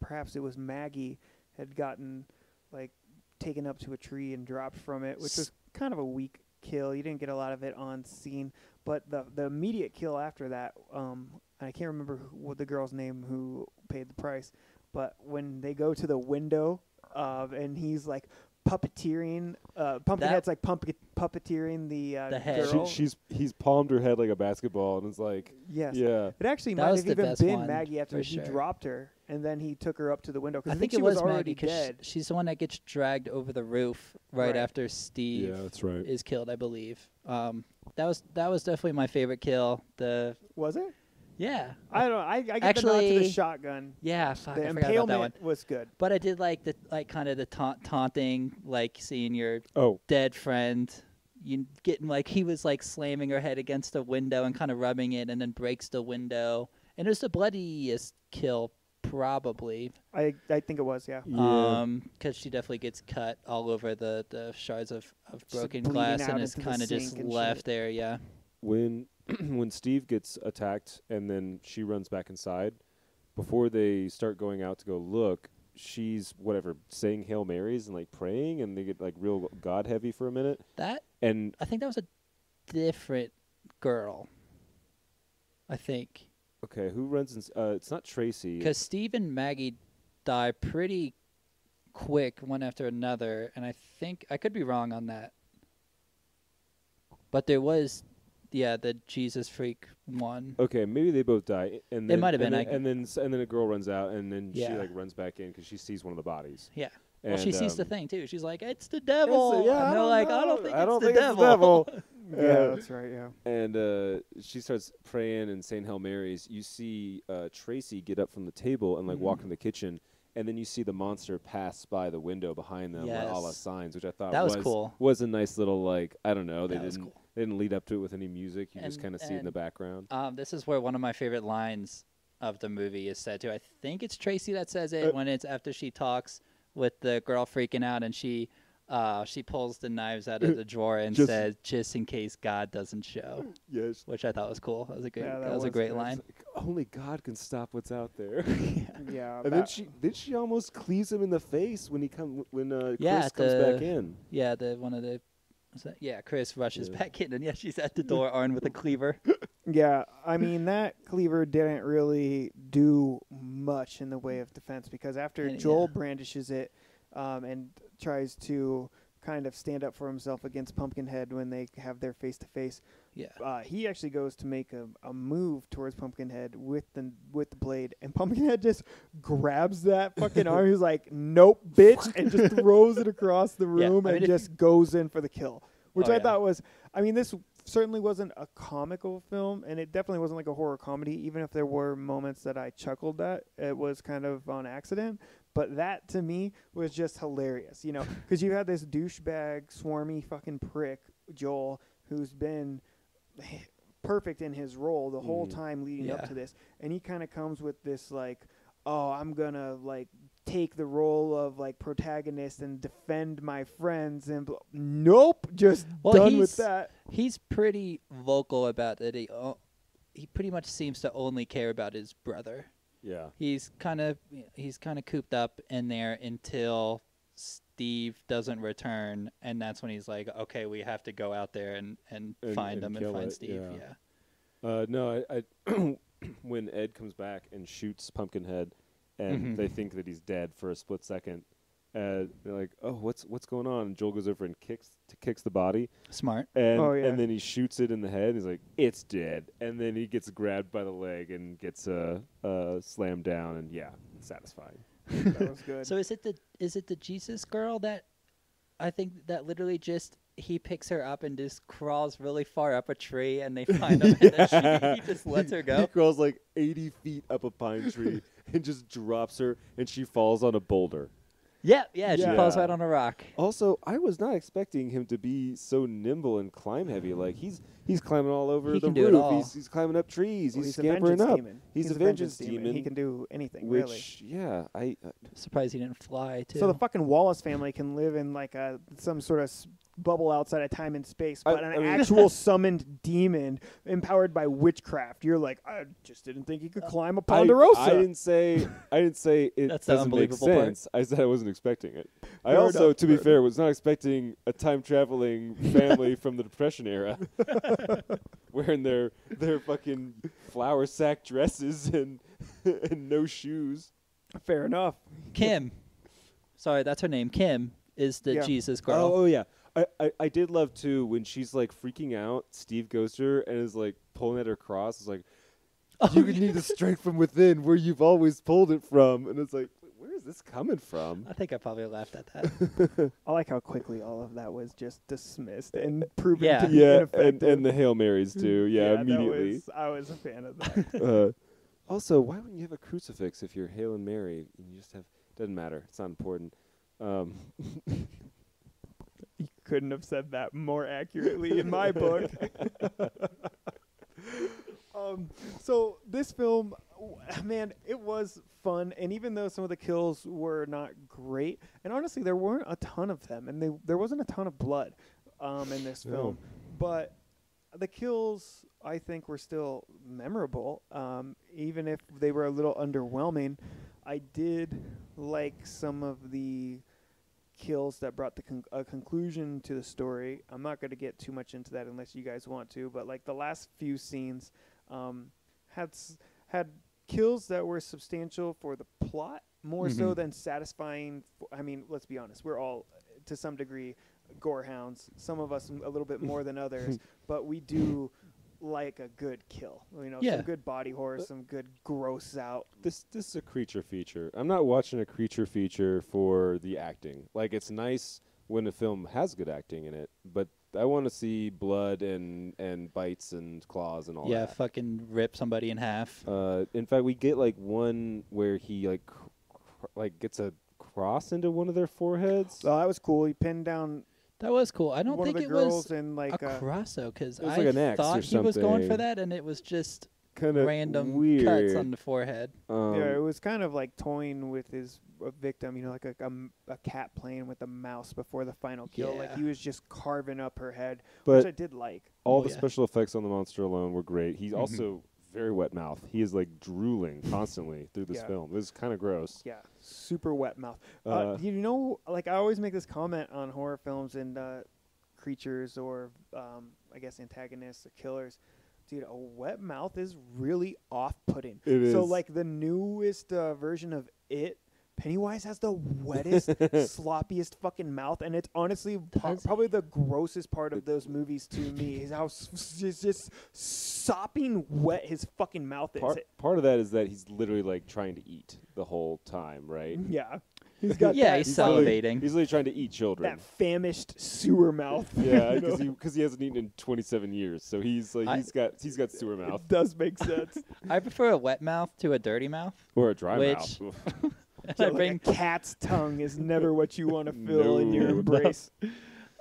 perhaps it was Maggie had gotten like taken up to a tree and dropped from it, which was kind of a weak kill. You didn't get a lot of it on scene, but the immediate kill after that, I can't remember what the girl's name who paid the price. But when they go to the window, and he's like puppeteering, Pumpkinhead's like puppeteering the head. girl. He's palmed her head like a basketball, and it's like, yes, yeah. It actually That might was have the even best been one, Maggie after for he sure. dropped her, and then he took her up to the window because I think she it was already Maggie dead. she's the one that gets dragged over the roof right after Steve Yeah, that's right. is killed, I believe. That was definitely my favorite kill. Was it? Yeah. I don't know. I get Actually, the nod to the shotgun. Yeah, fuck, The I forgot about that one. impalement was good. But I did like the kind of the taunting, like seeing your Oh, dead friend. You getting like he was like slamming her head against a window and kind of rubbing it, and then breaks the window. And it was the bloodiest kill probably. I think it was, yeah. Because she definitely gets cut all over the shards of broken bleeding glass out and is into the kind of just sink and left shit. there. Yeah. when Steve gets attacked and then she runs back inside, before they start going out to go look, she's saying Hail Marys and like praying, and they get like real God heavy for a minute. And I think that was a different girl. I think. Okay, who runs? It's not Tracy. Because Steve and Maggie die pretty quick, one after another, and I think I could be wrong on that. But there was, the Jesus freak one. Okay, maybe they both die, and then It might have been. and then a girl runs out, and then she Yeah. like runs back in because she sees one of the bodies. Yeah. And, Well, she sees the thing too. She's like, "It's the devil." It's and they're like, "I don't think it's the it's devil." Yeah, that's right, yeah. And she starts praying and saying Hail Marys. You see Tracy get up from the table and like walk in the kitchen, and then you see the monster pass by the window behind them, like, a la Yes. Signs, which I thought That was cool. Was a nice little like, I don't know, they That was didn't cool. they didn't lead up to it with any music. You just And- kind of see it in the background. This is where one of my favorite lines of the movie is said to. I think it's Tracy that says it when it's after she talks with the girl freaking out, and she pulls the knives out of the drawer and says, "Just in case God doesn't show," Yes. which I thought was cool. That was a great. Yeah, that was a great good. line. Like, only God can stop what's out there. Yeah. And then she almost cleaves him in the face when Chris Yeah, comes back in. Yeah, the one of the Chris rushes Yeah. back in, and she's at the door armed with a cleaver. Yeah, I mean, that cleaver didn't really do much in the way of defense because after And- Joel yeah. brandishes it and tries to kind of stand up for himself against Pumpkinhead when they have their face-to-face, Yeah. he actually goes to make a move towards Pumpkinhead with the blade, and Pumpkinhead just grabs that fucking arm. He's like, "Nope, bitch," and just throws it across the Yeah, room I mean, and if just goes in for the kill, which Oh, I yeah. thought was. I mean, this certainly wasn't a comical film, and it definitely wasn't like a horror comedy. Even if there were moments that I chuckled at, it was kind of on accident. But that, to me, was just hilarious, you know, because you had this douchebag, swarmy fucking prick, Joel, who's been perfect in his role the whole time leading up Yeah. to this. And he kind of comes with this, like, oh, I'm going to, like, take the role of, like, protagonist and defend my friends. And nope, just done with that. He's pretty vocal about that. He pretty much seems to only care about his brother. Yeah. He's kind of cooped up in there until Steve doesn't return, and that's when he's like, okay, we have to go out there and find him and kill find it, Steve. yeah. No, I when Ed comes back and shoots Pumpkinhead, and they think that he's dead for a split second, they're like, "Oh, what's going on?" And Joel goes over and kicks the body, Smart. and Oh, yeah. and then he shoots it in the head. He's like, "It's dead," and then he gets grabbed by the leg and gets slammed down, and satisfying. That was good. So is it the Jesus girl that I think that literally just he picks her up and just crawls really far up a tree and they find him and then he just lets her He go? crawls like 80 feet up a pine tree and just drops her, and she falls on a boulder. Yeah, she Yeah. falls right on a rock. Also, I was not expecting him to be so nimble and climb heavy. Like he's climbing all over He the can do it roof. all. He's climbing up trees. Well, he's a scampering vengeance up. demon. He's a vengeance demon. He can do anything, which really. I Surprised he didn't fly too. So the fucking Wallace family can live in like some sort of bubble outside of time and space, but I an mean- actual summoned demon empowered by witchcraft, you're like, I just didn't think he could climb a ponderosa. I didn't say it That's the doesn't make unbelievable part. sense. I said I wasn't expecting it. I Fair also, enough, to be fair fair, was not expecting a time traveling family from the Depression era wearing their fucking flour sack dresses and no shoes. Fair enough. Kim. Sorry, that's her name. Kim is the Yeah. Jesus girl. Oh yeah. I did love too when she's like freaking out. Steve goes to her and is like pulling at her cross. It's like, you need the strength from within, where you've always pulled it from. And it's like, where is this coming from? I think I probably laughed at that. I like how quickly all of that was just dismissed and proven Yeah. to be Yeah, ineffective. and the Hail Marys too. Yeah, that immediately. I was a fan of that. Also, why wouldn't you have a crucifix if you're Hail and Mary? And you just have doesn't matter. It's not important. You couldn't have said that more accurately in my book. So this film, man, it was fun, and even though some of the kills were not great, and honestly, there weren't a ton of them, and there wasn't a ton of blood in this film, but the kills, I think, were still memorable, even if they were a little underwhelming. I did like some of the kills that brought a conclusion to the story. I'm not going to get too much into that unless you guys want to, but like the last few scenes had kills that were substantial for the plot more so than satisfying. I mean, let's be honest, we're all to some degree gore hounds, some of us a little bit more than others, but we do like a good kill, Yeah. some good body horror, some good gross out. This is a creature feature. I'm not watching a creature feature for the acting. Like, it's nice when a film has good acting in it, but I want to see blood and bites and claws and all Yeah, that. fucking rip somebody in half. In fact, we get like one where he like gets a cross into one of their foreheads. So that was cool. He pinned down That was cool. I don't one think of the it girls was in like a cross though, because It was I like an X or thought he was going for something. that, and it was just Kind of random weird. cuts on the forehead. yeah, it was kind of like toying with his victim, like a cat playing with a mouse before the final kill. Like Yeah. he was just carving up her head, But which I did like. all Oh, the yeah. special effects on the monster alone were great. He's also very wet mouth. He is like drooling constantly through this Yeah. film. It was kind of gross. Yeah, super wet mouth. Uh, Like I always make this comment on horror films, and creatures or I guess antagonists or killers. Dude, a wet mouth is really off-putting. It So is. like the newest version of It, Pennywise has the wettest, sloppiest fucking mouth, and it's honestly probably the grossest part of those movies to me is how just sopping wet his fucking mouth is. Part of that is that he's literally like trying to eat the whole time, right? Yeah, he's got Yeah, that, he's literally- salivating. He's literally trying to eat children. that famished sewer mouth. Yeah, You know? because he hasn't eaten in 27 years, so he's like he's got sewer mouth It does make sense. I prefer a wet mouth to a dirty mouth. or a dry Which- mouth. And So I like bring a cat's tongue is never what you want to feel in your No. embrace.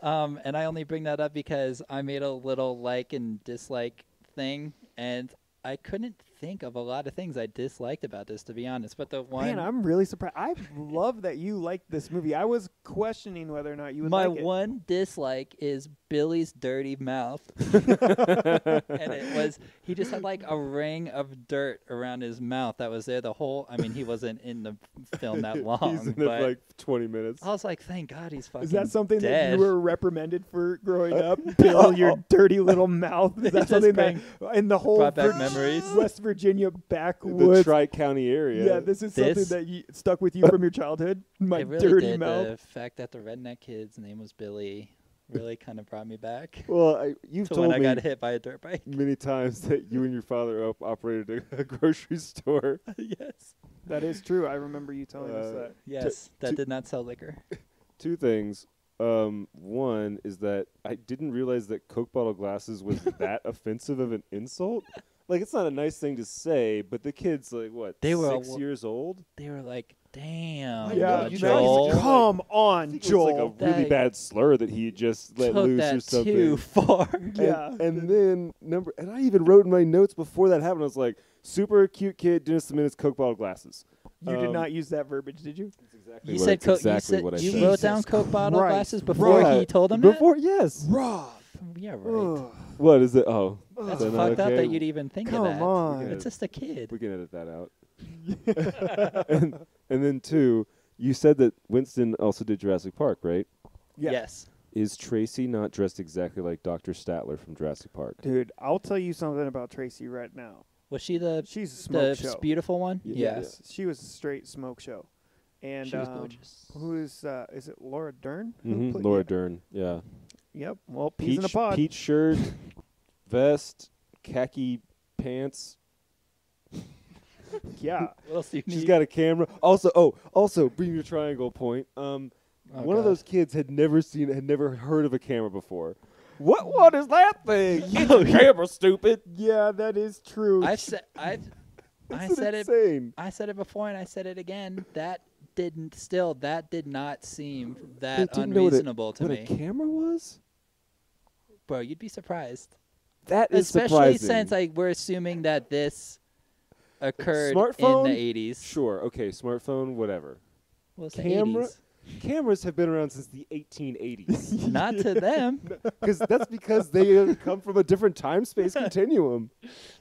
and I only bring that up because I made a little like and dislike thing, and I couldn't think of a lot of things I disliked about this, to be honest. But the one, Man, I'm really surprised. I love that you liked this movie. I was questioning whether or not you would my like it. one dislike is Billy's dirty mouth, and it was he just had like a ring of dirt around his mouth that was there the whole. I mean, he wasn't in the film that long, He's in it but for like 20 minutes. I was like, thank God he's fucking Is that something dead. that you were reprimanded for growing up? Bill, your dirty little mouth. Is that Just something that in the whole brought back memories. West Virginia The backwoods? Tri-County area. Yeah, this is something This- that stuck with you from your childhood. My It really dirty did. mouth. The fact that the redneck kid's name was Billy really kind of brought me back Well, you've to told when I me got hit by a dirt bike. many times that you and your father operated a grocery store. Yes. That is true. I remember you telling us Uh, that. Yes, that to- did not sell liquor. Two things. One is that I didn't realize that Coke bottle glasses was that offensive of an insult. Like, it's not a nice thing to say, but the kid's like, what, They were 6 years old? They were like, "Damn, Yeah, you know, Joel, he's like, come on, It was Joel. like a really That- bad slur that he just let took loose or that something. too far." Yeah. And then and I even wrote in my notes before that happened. I was like, super cute kid didn't submit his Coke bottle glasses. You did not use that verbiage, did you? Exactly You what- said it's Coke. exactly you said, what I you said. wrote down Jesus Coke bottle Christ. glasses before Yeah. he told him Before, yes. Rob. that. Yeah, right. Ugh. What is it? Oh, That's is that not fucked up okay? that you'd even think Come of that. on. It's just a kid. We can edit that out. and then two, you said that Winston also did Jurassic Park, right? Yeah. Yes. Is Tracy not dressed exactly like Dr. Statler from Jurassic Park? Dude, I'll tell you something about Tracy right now. Was she the She's a smoke the show. beautiful one? Yes. She was a straight smoke show. And She was gorgeous. who is it Laura Dern? Who Mm-hmm. played- Laura yeah. Dern, yeah. Yep. Well, peas in a pod. Peach shirt, vest, khaki pants. Yeah. What else do you She's need? got a camera. Also, bring your triangle point. One of God. those kids had never heard of a camera before. What is that thing? It's a camera, stupid. Yeah, that is true. I said I Isn't said it. insane? I said it before and I said it again. That did not seem They that didn't know unreasonable to what me. a camera was? Bro, you'd be surprised. That is Especially surprising. since we're assuming that this occurred Smartphone? in the 80s. Sure, okay, smartphone, whatever. Well, it's the Camera? 80s. Cameras have been around since the 1880s. Not to them. Because they come from a different time-space continuum.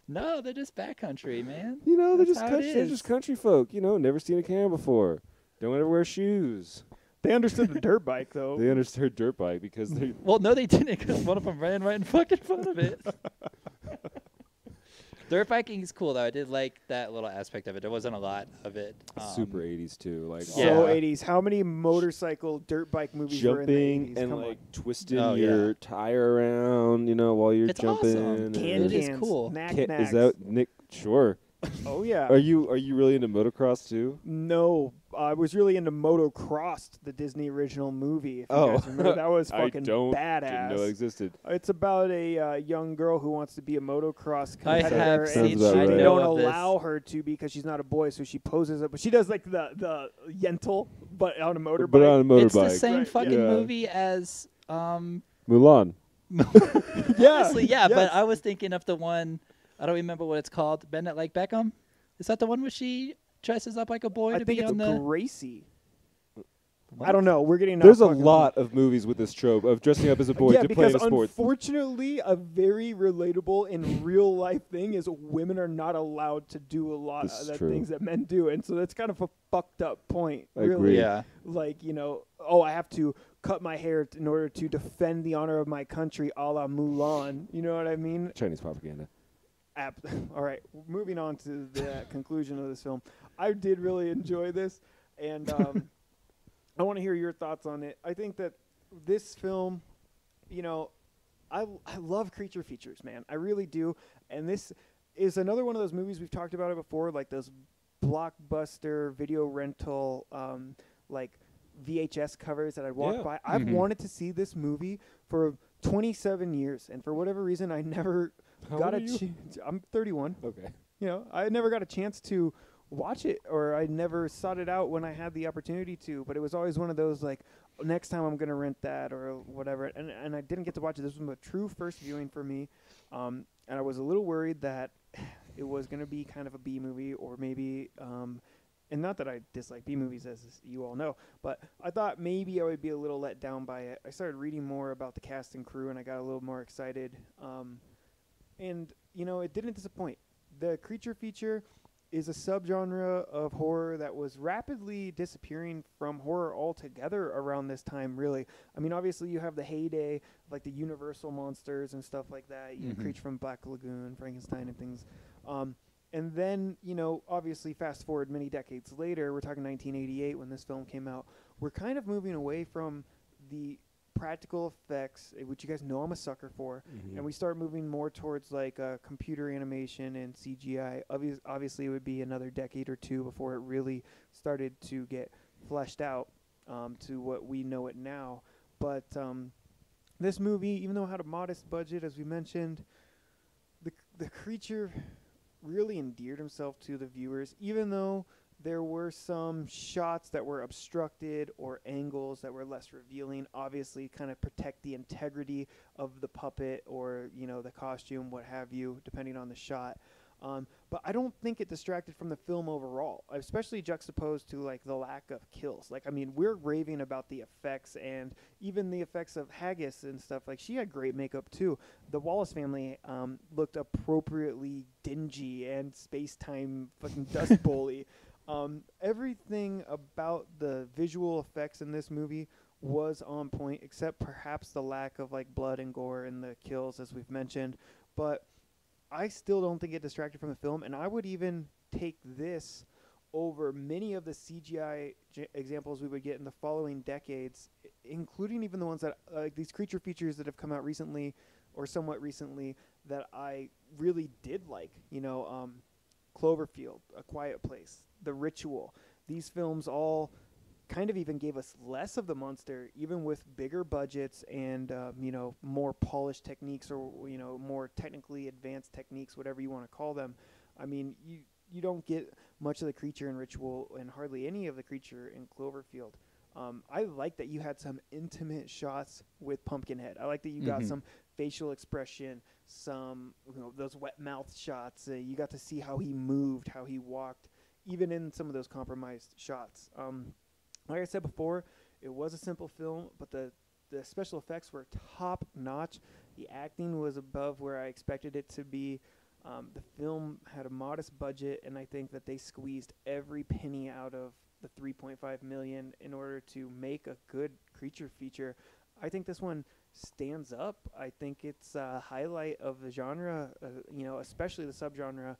No, they're just backcountry, man. You know, they're That's just how it they're is. just country folk. You know, never seen a camera before. Don't ever wear shoes. They understood the dirt bike, though. They understood dirt bike because they. Well, no, they didn't, because one of them ran right in fucking front of it. Dirt biking is cool, though. I did like that little aspect of it. There wasn't a lot of it. Super 80s too, like So Yeah. 80s. How many motorcycle dirt bike movies were in the jumping 80s? and Come like on. twisting Oh, your yeah. tire around, you know, while you're It's jumping. awesome. and- Can It is cans, cool. Knack Is knacks. that Nick? Sure. Oh yeah. Are you really into motocross too? No, I was really into Motocross, the Disney original movie. If you guys remember, that was fucking I don't badass. didn't know it existed. It's about a young girl who wants to be a motocross I competitor, have and seen- they I know don't of this. allow her to because she's not a boy, so she poses up. But she does like the Yentl, but on a motorbike. But on a motorbike. It's the same Right, fucking yeah. movie as Mulan. honestly, yeah, yes. but I was thinking of the one, I don't remember what it's called, Bend It Like Beckham? Is that the one where she dresses up like a boy I to think be it's on the... Gracie. I don't know. We're getting There's a off fucking- lot of movies with this trope of dressing up as a boy yeah, to play in because a sport. unfortunately, a very relatable in real life thing is women are not allowed to do a lot This of is the true. things that men do, and so that's kind of a fucked up point. I really. agree. Yeah. Like, I have to cut my hair in order to defend the honor of my country, a la Mulan. You know what I mean? Chinese propaganda. All right, moving on to the conclusion of this film. I did really enjoy this, and I want to hear your thoughts on it. I think that this film, you know, I love creature features, man. I really do. And this is another one of those movies, we've talked about it before, like those blockbuster video rental, like VHS covers that I'd walk by. I've wanted to see this movie for 27 years, and for whatever reason, I never got a chance. I'm 31. Okay. You know, I never got a chance to watch it, or I never sought it out when I had the opportunity to, but it was always one of those, like, next time I'm going to rent that or whatever, and I didn't get to watch it. This was a true first viewing for me, and I was a little worried that it was going to be kind of a B movie, or maybe, and not that I dislike B movies, as you all know, but I thought maybe I would be a little let down by it. I started reading more about the cast and crew, and I got a little more excited, and, you know, it didn't disappoint. The creature feature is a subgenre of horror that was rapidly disappearing from horror altogether around this time, really. I mean, obviously, you have the heyday, like the Universal monsters and stuff like that, you know, Creature from Black Lagoon, Frankenstein, and things. And then, you know, obviously, fast forward many decades later, we're talking 1988 when this film came out, we're kind of moving away from the practical effects, which you guys know I'm a sucker for, and we start moving more towards like computer animation and CGI. Obviously, it would be another decade or two before it really started to get fleshed out to what we know it now. But this movie, even though it had a modest budget, as we mentioned, the creature really endeared himself to the viewers, even though there were some shots that were obstructed or angles that were less revealing, obviously kind of protect the integrity of the puppet or, you know, the costume, what have you, depending on the shot. But I don't think it distracted from the film overall, especially juxtaposed to, like, the lack of kills. Like, I mean, we're raving about the effects and even the effects of Haggis and stuff. Like, she had great makeup, too. The Wallace family looked appropriately dingy and space-time fucking dust bowl-y. Everything about the visual effects in this movie was on point, except perhaps the lack of, like, blood and gore in the kills, as we've mentioned. But I still don't think it distracted from the film, and I would even take this over many of the CGI examples we would get in the following decades, including even the ones that, like, these creature features that have come out recently, or somewhat recently, that I really did like. You know, Cloverfield, A Quiet Place, The Ritual. These films all kind of even gave us less of the monster, even with bigger budgets and, you know, more polished techniques, or, you know, more technically advanced techniques, whatever you want to call them. I mean, you don't get much of the creature in Ritual and hardly any of the creature in Cloverfield. I like that you had some intimate shots with Pumpkinhead. I like that you got some facial expression, some, you know, those wet mouth shots. You got to see how he moved, how he walked, even in some of those compromised shots. Like I said before, it was a simple film, but the special effects were top notch. The acting was above where I expected it to be. The film had a modest budget, and I think that they squeezed every penny out of the $3.5 million in order to make a good creature feature. I think this one stands up. I think it's a highlight of the genre, you know, especially the subgenre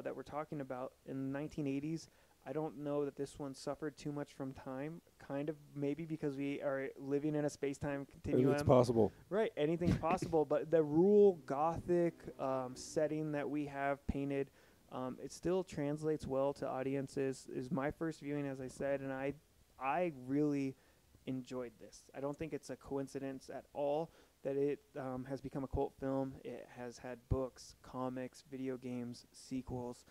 that we're talking about in the 1980s. I don't know that this one suffered too much from time, kind of maybe because we are living in a space-time continuum. It's possible. Right, anything's possible, but the rural Gothic setting that we have painted, it still translates well to audiences. Is my first viewing, as I said, and I really enjoyed this. I don't think it's a coincidence at all that it has become a cult film. It has had books, comics, video games, sequels.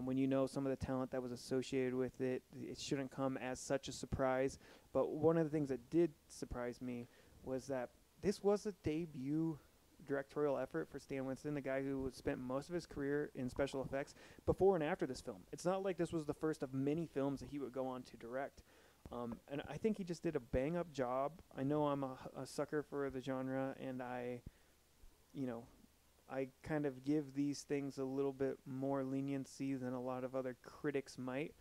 When you know some of the talent that was associated with it, it shouldn't come as such a surprise. But one of the things that did surprise me was that this was a debut directorial effort for Stan Winston, the guy who spent most of his career in special effects, before and after this film. It's not like this was the first of many films that he would go on to direct. And I think he just did a bang-up job. I know I'm a sucker for the genre, and I kind of give these things a little bit more leniency than a lot of other critics might.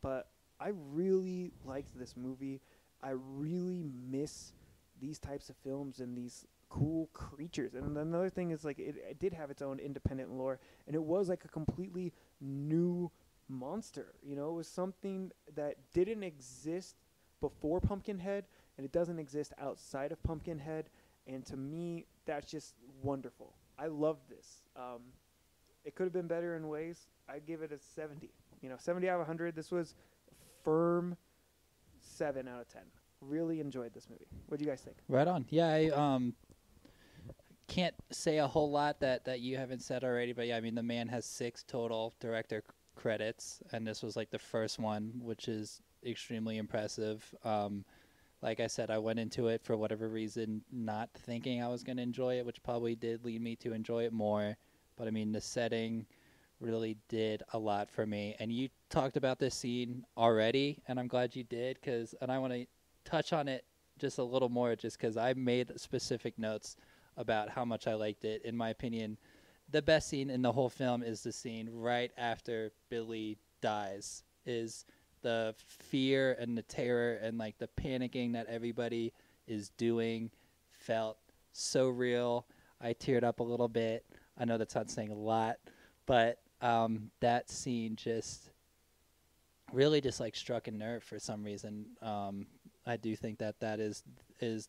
But I really liked this movie. I really miss these types of films and these cool creatures. And another thing is, like, it did have its own independent lore, and it was like a completely new monster. You know, it was something that didn't exist before Pumpkinhead, and it doesn't exist outside of Pumpkinhead. And to me, that's just wonderful. I love this. It could have been better in ways. I'd give it a 70. 70 out of 100. This was firm 7 out of 10. Really enjoyed this movie. What do you guys think? Right on. Yeah, I can't say a whole lot that you haven't said already, but yeah, I mean, the man has 6 total director credits, and this was like the first one, which is extremely impressive. Like I said, I went into it for whatever reason not thinking I was going to enjoy it, which probably did lead me to enjoy it more. But I mean, the setting really did a lot for me. And you talked about this scene already, and I'm glad you did, and I want to touch on it just a little more, just because I made specific notes about how much I liked it. In my opinion, the best scene in the whole film is the scene right after Billy dies. Is the fear and the terror and like the panicking that everybody is doing felt so real. I teared up a little bit. I know that's not saying a lot, but that scene just really just like struck a nerve for some reason. I do think that is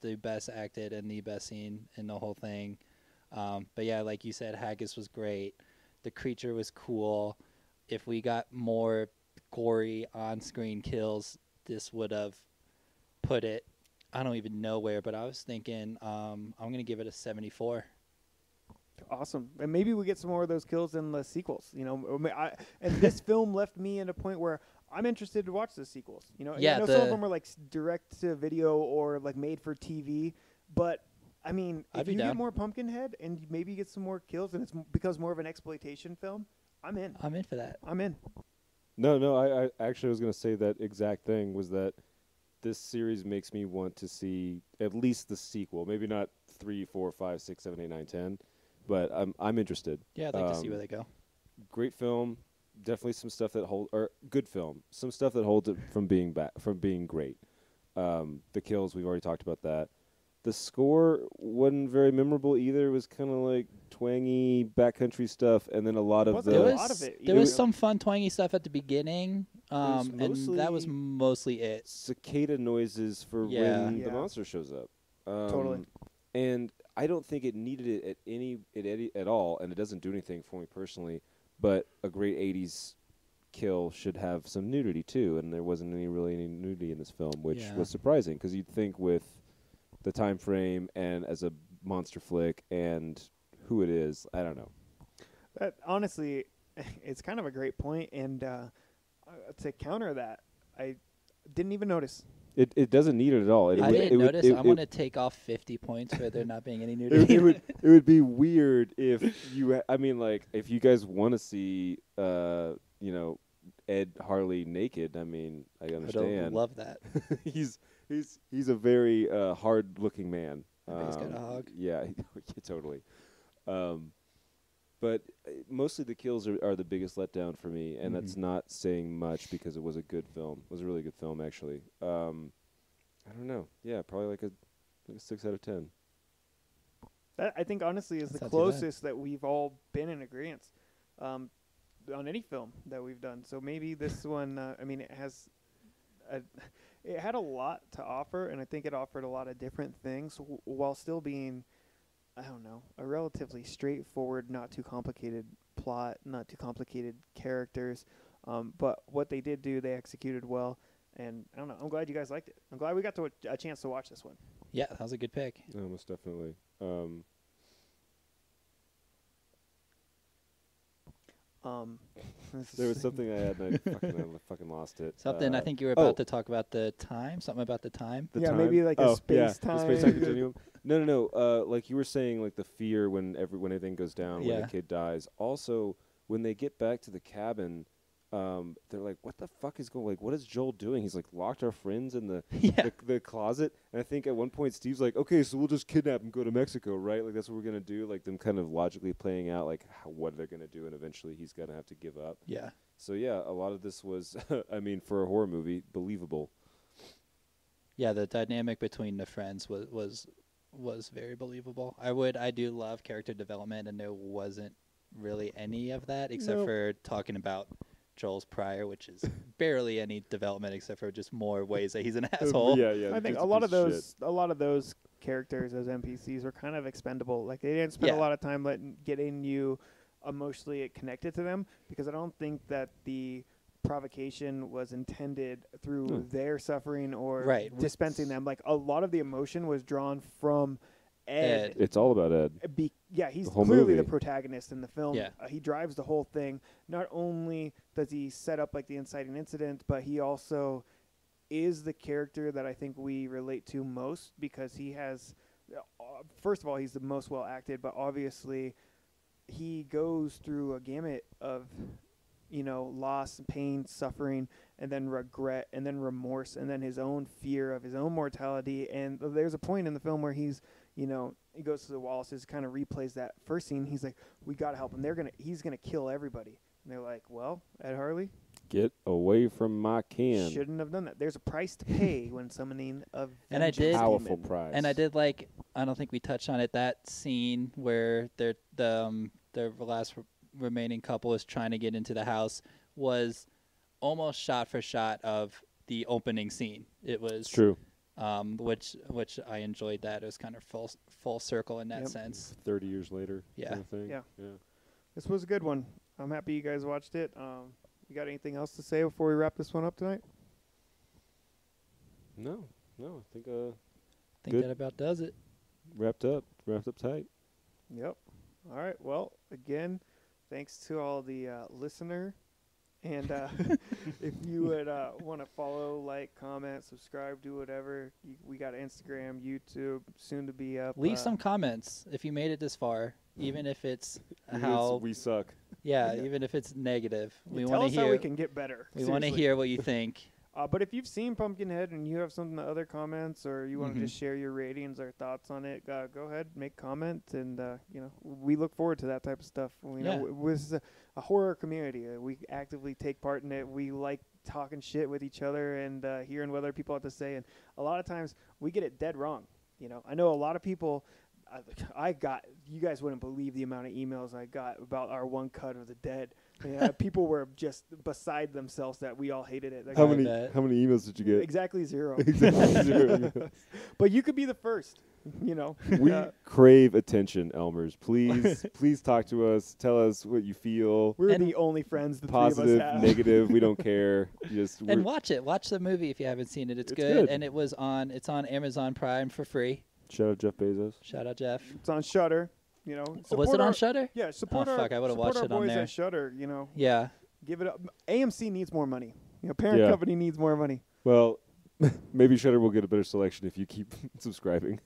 the best acted and the best scene in the whole thing. But yeah, like you said, Haggis was great. The creature was cool. If we got more gory on-screen kills, this would have put it, I don't even know where, but I was thinking I'm going to give it a 74. Awesome. And maybe we get some more of those kills in the sequels. And this film left me at a point where I'm interested to watch the sequels. Yeah, I know some of them are like direct to video or like made for TV, but I mean, if you get more Pumpkinhead and maybe you get some more kills and it's becomes more of an exploitation film, I'm in. I'm in for that. I'm in. No, I actually was going to say that exact thing, was that this series makes me want to see at least the sequel. Maybe not 3, 4, 5, 6, 7, 8, 9, 10, but I'm interested. Yeah, I'd like to see where they go. Great film. Definitely some stuff that good film. Some stuff that holds it from being great. The kills, we've already talked about that. The score wasn't very memorable either. It was kind of like twangy backcountry stuff, and then a lot of there was some fun twangy stuff at the beginning, and that was mostly it. Cicada noises for when the monster shows up. Totally. And I don't think it needed it at all, and it doesn't do anything for me personally. But a great 80s kill should have some nudity too, and there wasn't really any nudity in this film, which was surprising, because you'd think with the time frame and as a monster flick and who it is, I don't know. That honestly, it's kind of a great point, and to counter that, I didn't even notice. It doesn't need it at all. I didn't notice. I'm going to take off 50 points for there not being any nudity. It would be weird if you. If you guys want to see, Ed Harley naked. I mean, I understand. I love that. He's a very hard-looking man. He's got a hog. Yeah, totally. But mostly the kills are the biggest letdown for me, and that's not saying much because it was a good film. It was a really good film, actually. I don't know. Yeah, probably like a 6 out of 10. That, I think, honestly, is the closest that we've all been in agreement on any film that we've done. So maybe this one, it had a lot to offer, and I think it offered a lot of different things while still being, I don't know, a relatively straightforward, not too complicated plot, not too complicated characters. But what they did do, they executed well. And I don't know, I'm glad you guys liked it. I'm glad we got a chance to watch this one. Yeah, that was a good pick. No, most definitely. There was something I had, and I fucking lost it. Something I think you were about to talk about the time. Something about the time. Maybe like a space time. The space-time continuum. No. Like you were saying, like the fear when everything goes down, when the kid dies. Also, when they get back to the cabin, they're like, "What the fuck is going? Like, what is Joel doing? He's like locked our friends in the closet." And I think at one point Steve's like, "Okay, so we'll just kidnap and go to Mexico, right? Like that's what we're gonna do." Like them kind of logically playing out like what they're gonna do, and eventually he's gonna have to give up. Yeah. So yeah, a lot of this was, I mean, for a horror movie, believable. Yeah, the dynamic between the friends was very believable. I do love character development, and there wasn't really any of that except Nope. for talking about Joel's prior, which is barely any development except for just more ways that he's an asshole. Yeah. I think just a lot piece of those characters as NPCs were kind of expendable. Like they didn't spend Yeah. a lot of time getting you emotionally connected to them, because I don't think that the provocation was intended through their suffering or Right. dispensing them. Like a lot of the emotion was drawn from Ed. It's all about Ed. He's The whole clearly the movie. protagonist in the film. Yeah. He drives the whole thing. Not only does he set up like the inciting incident, but he also is the character that I think we relate to most, because he has, first of all, he's the most well acted, but obviously he goes through a gamut of, loss, pain, suffering, and then regret, and then remorse, and then his own fear of his own mortality. And there's a point in the film where he goes to the Wallaces, kind of replays that first scene. He's like, "We gotta help him. He's gonna kill everybody." And they're like, "Well, Ed Harley, Get away from my can. shouldn't have done that. There's a price to pay when summoning a And I vengeance did- Powerful demon." prize. And I did like, I don't think we touched on it, that scene where the last remaining couple is trying to get into the house was almost shot for shot of the opening scene. It was It's true. which I enjoyed. That it was kind of full circle in that Yep. sense. 30 years later. Yeah. Kind of thing. Yeah. This was a good one. I'm happy you guys watched it. You got anything else to say before we wrap this one up tonight? No. I think I think Good. that about does it. wrapped up tight. Yep. All right. Well, again, thanks to all the listener. And if you would want to follow, like, comment, subscribe, do whatever, we got Instagram, YouTube, soon to be up. Leave some comments if you made it this far, even if it's Even how. we suck. Even if it's negative. We Tell want us to how hear. we can get better. We want to Seriously. hear what you think. But if you've seen Pumpkinhead and you have some other comments, or you want to Mhm. just share your ratings or thoughts on it, go ahead, make comment, and we look forward to that type of stuff. We know this is a horror community. We actively take part in it. We like talking shit with each other and hearing what other people have to say. And a lot of times we get it dead wrong. I know a lot of people. You guys wouldn't believe the amount of emails I got about our one cut of the Dead. People were just beside themselves that we all hated it. Like, How I many bet. emails did you get? Exactly zero. Exactly zero. But you could be the first. We crave attention, Elmers. Please talk to us. Tell us what you feel. We're And the only friends the Positive, three of us have. negative. We don't care. And watch it. Watch the movie if you haven't seen it. It's It's good. good. And it's on Amazon Prime for free. Shout out Jeff Bezos. Shout out Jeff. It's on Shudder. Was support it on our- Shudder? Yeah, support Oh, our. fuck, I would've support watched our it on boys there. at Shudder. Yeah. Give it up. AMC needs more money. Parent Yeah. company needs more money. Well, maybe Shudder will get a better selection if you keep subscribing.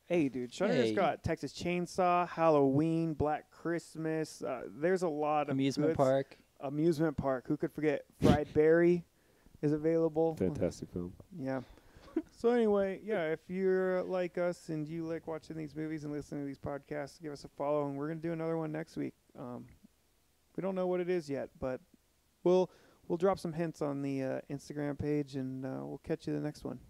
Hey, dude, Shudder's Hey. got Texas Chainsaw, Halloween, Black Christmas. There's a lot of Amusement goods. park. Amusement Park. Who could forget? Fried Berry is available. Fantastic film. Yeah. So anyway, if you're like us and you like watching these movies and listening to these podcasts, give us a follow, and we're gonna do another one next week. We don't know what it is yet, but we'll drop some hints on the Instagram page, and we'll catch you the next one.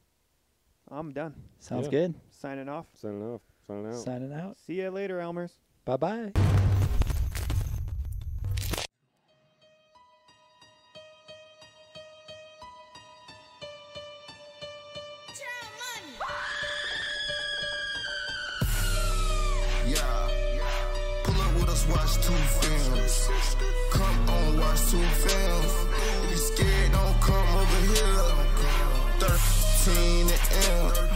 I'm done. Sounds Yeah. good. Signing off. Signing off. Signing out. Signing out. See you later, Elmers. Bye-bye. Yeah, pull up with us, watch 2 films. Come on, watch 2 films. If you scared, don't come over here. 13th Elm.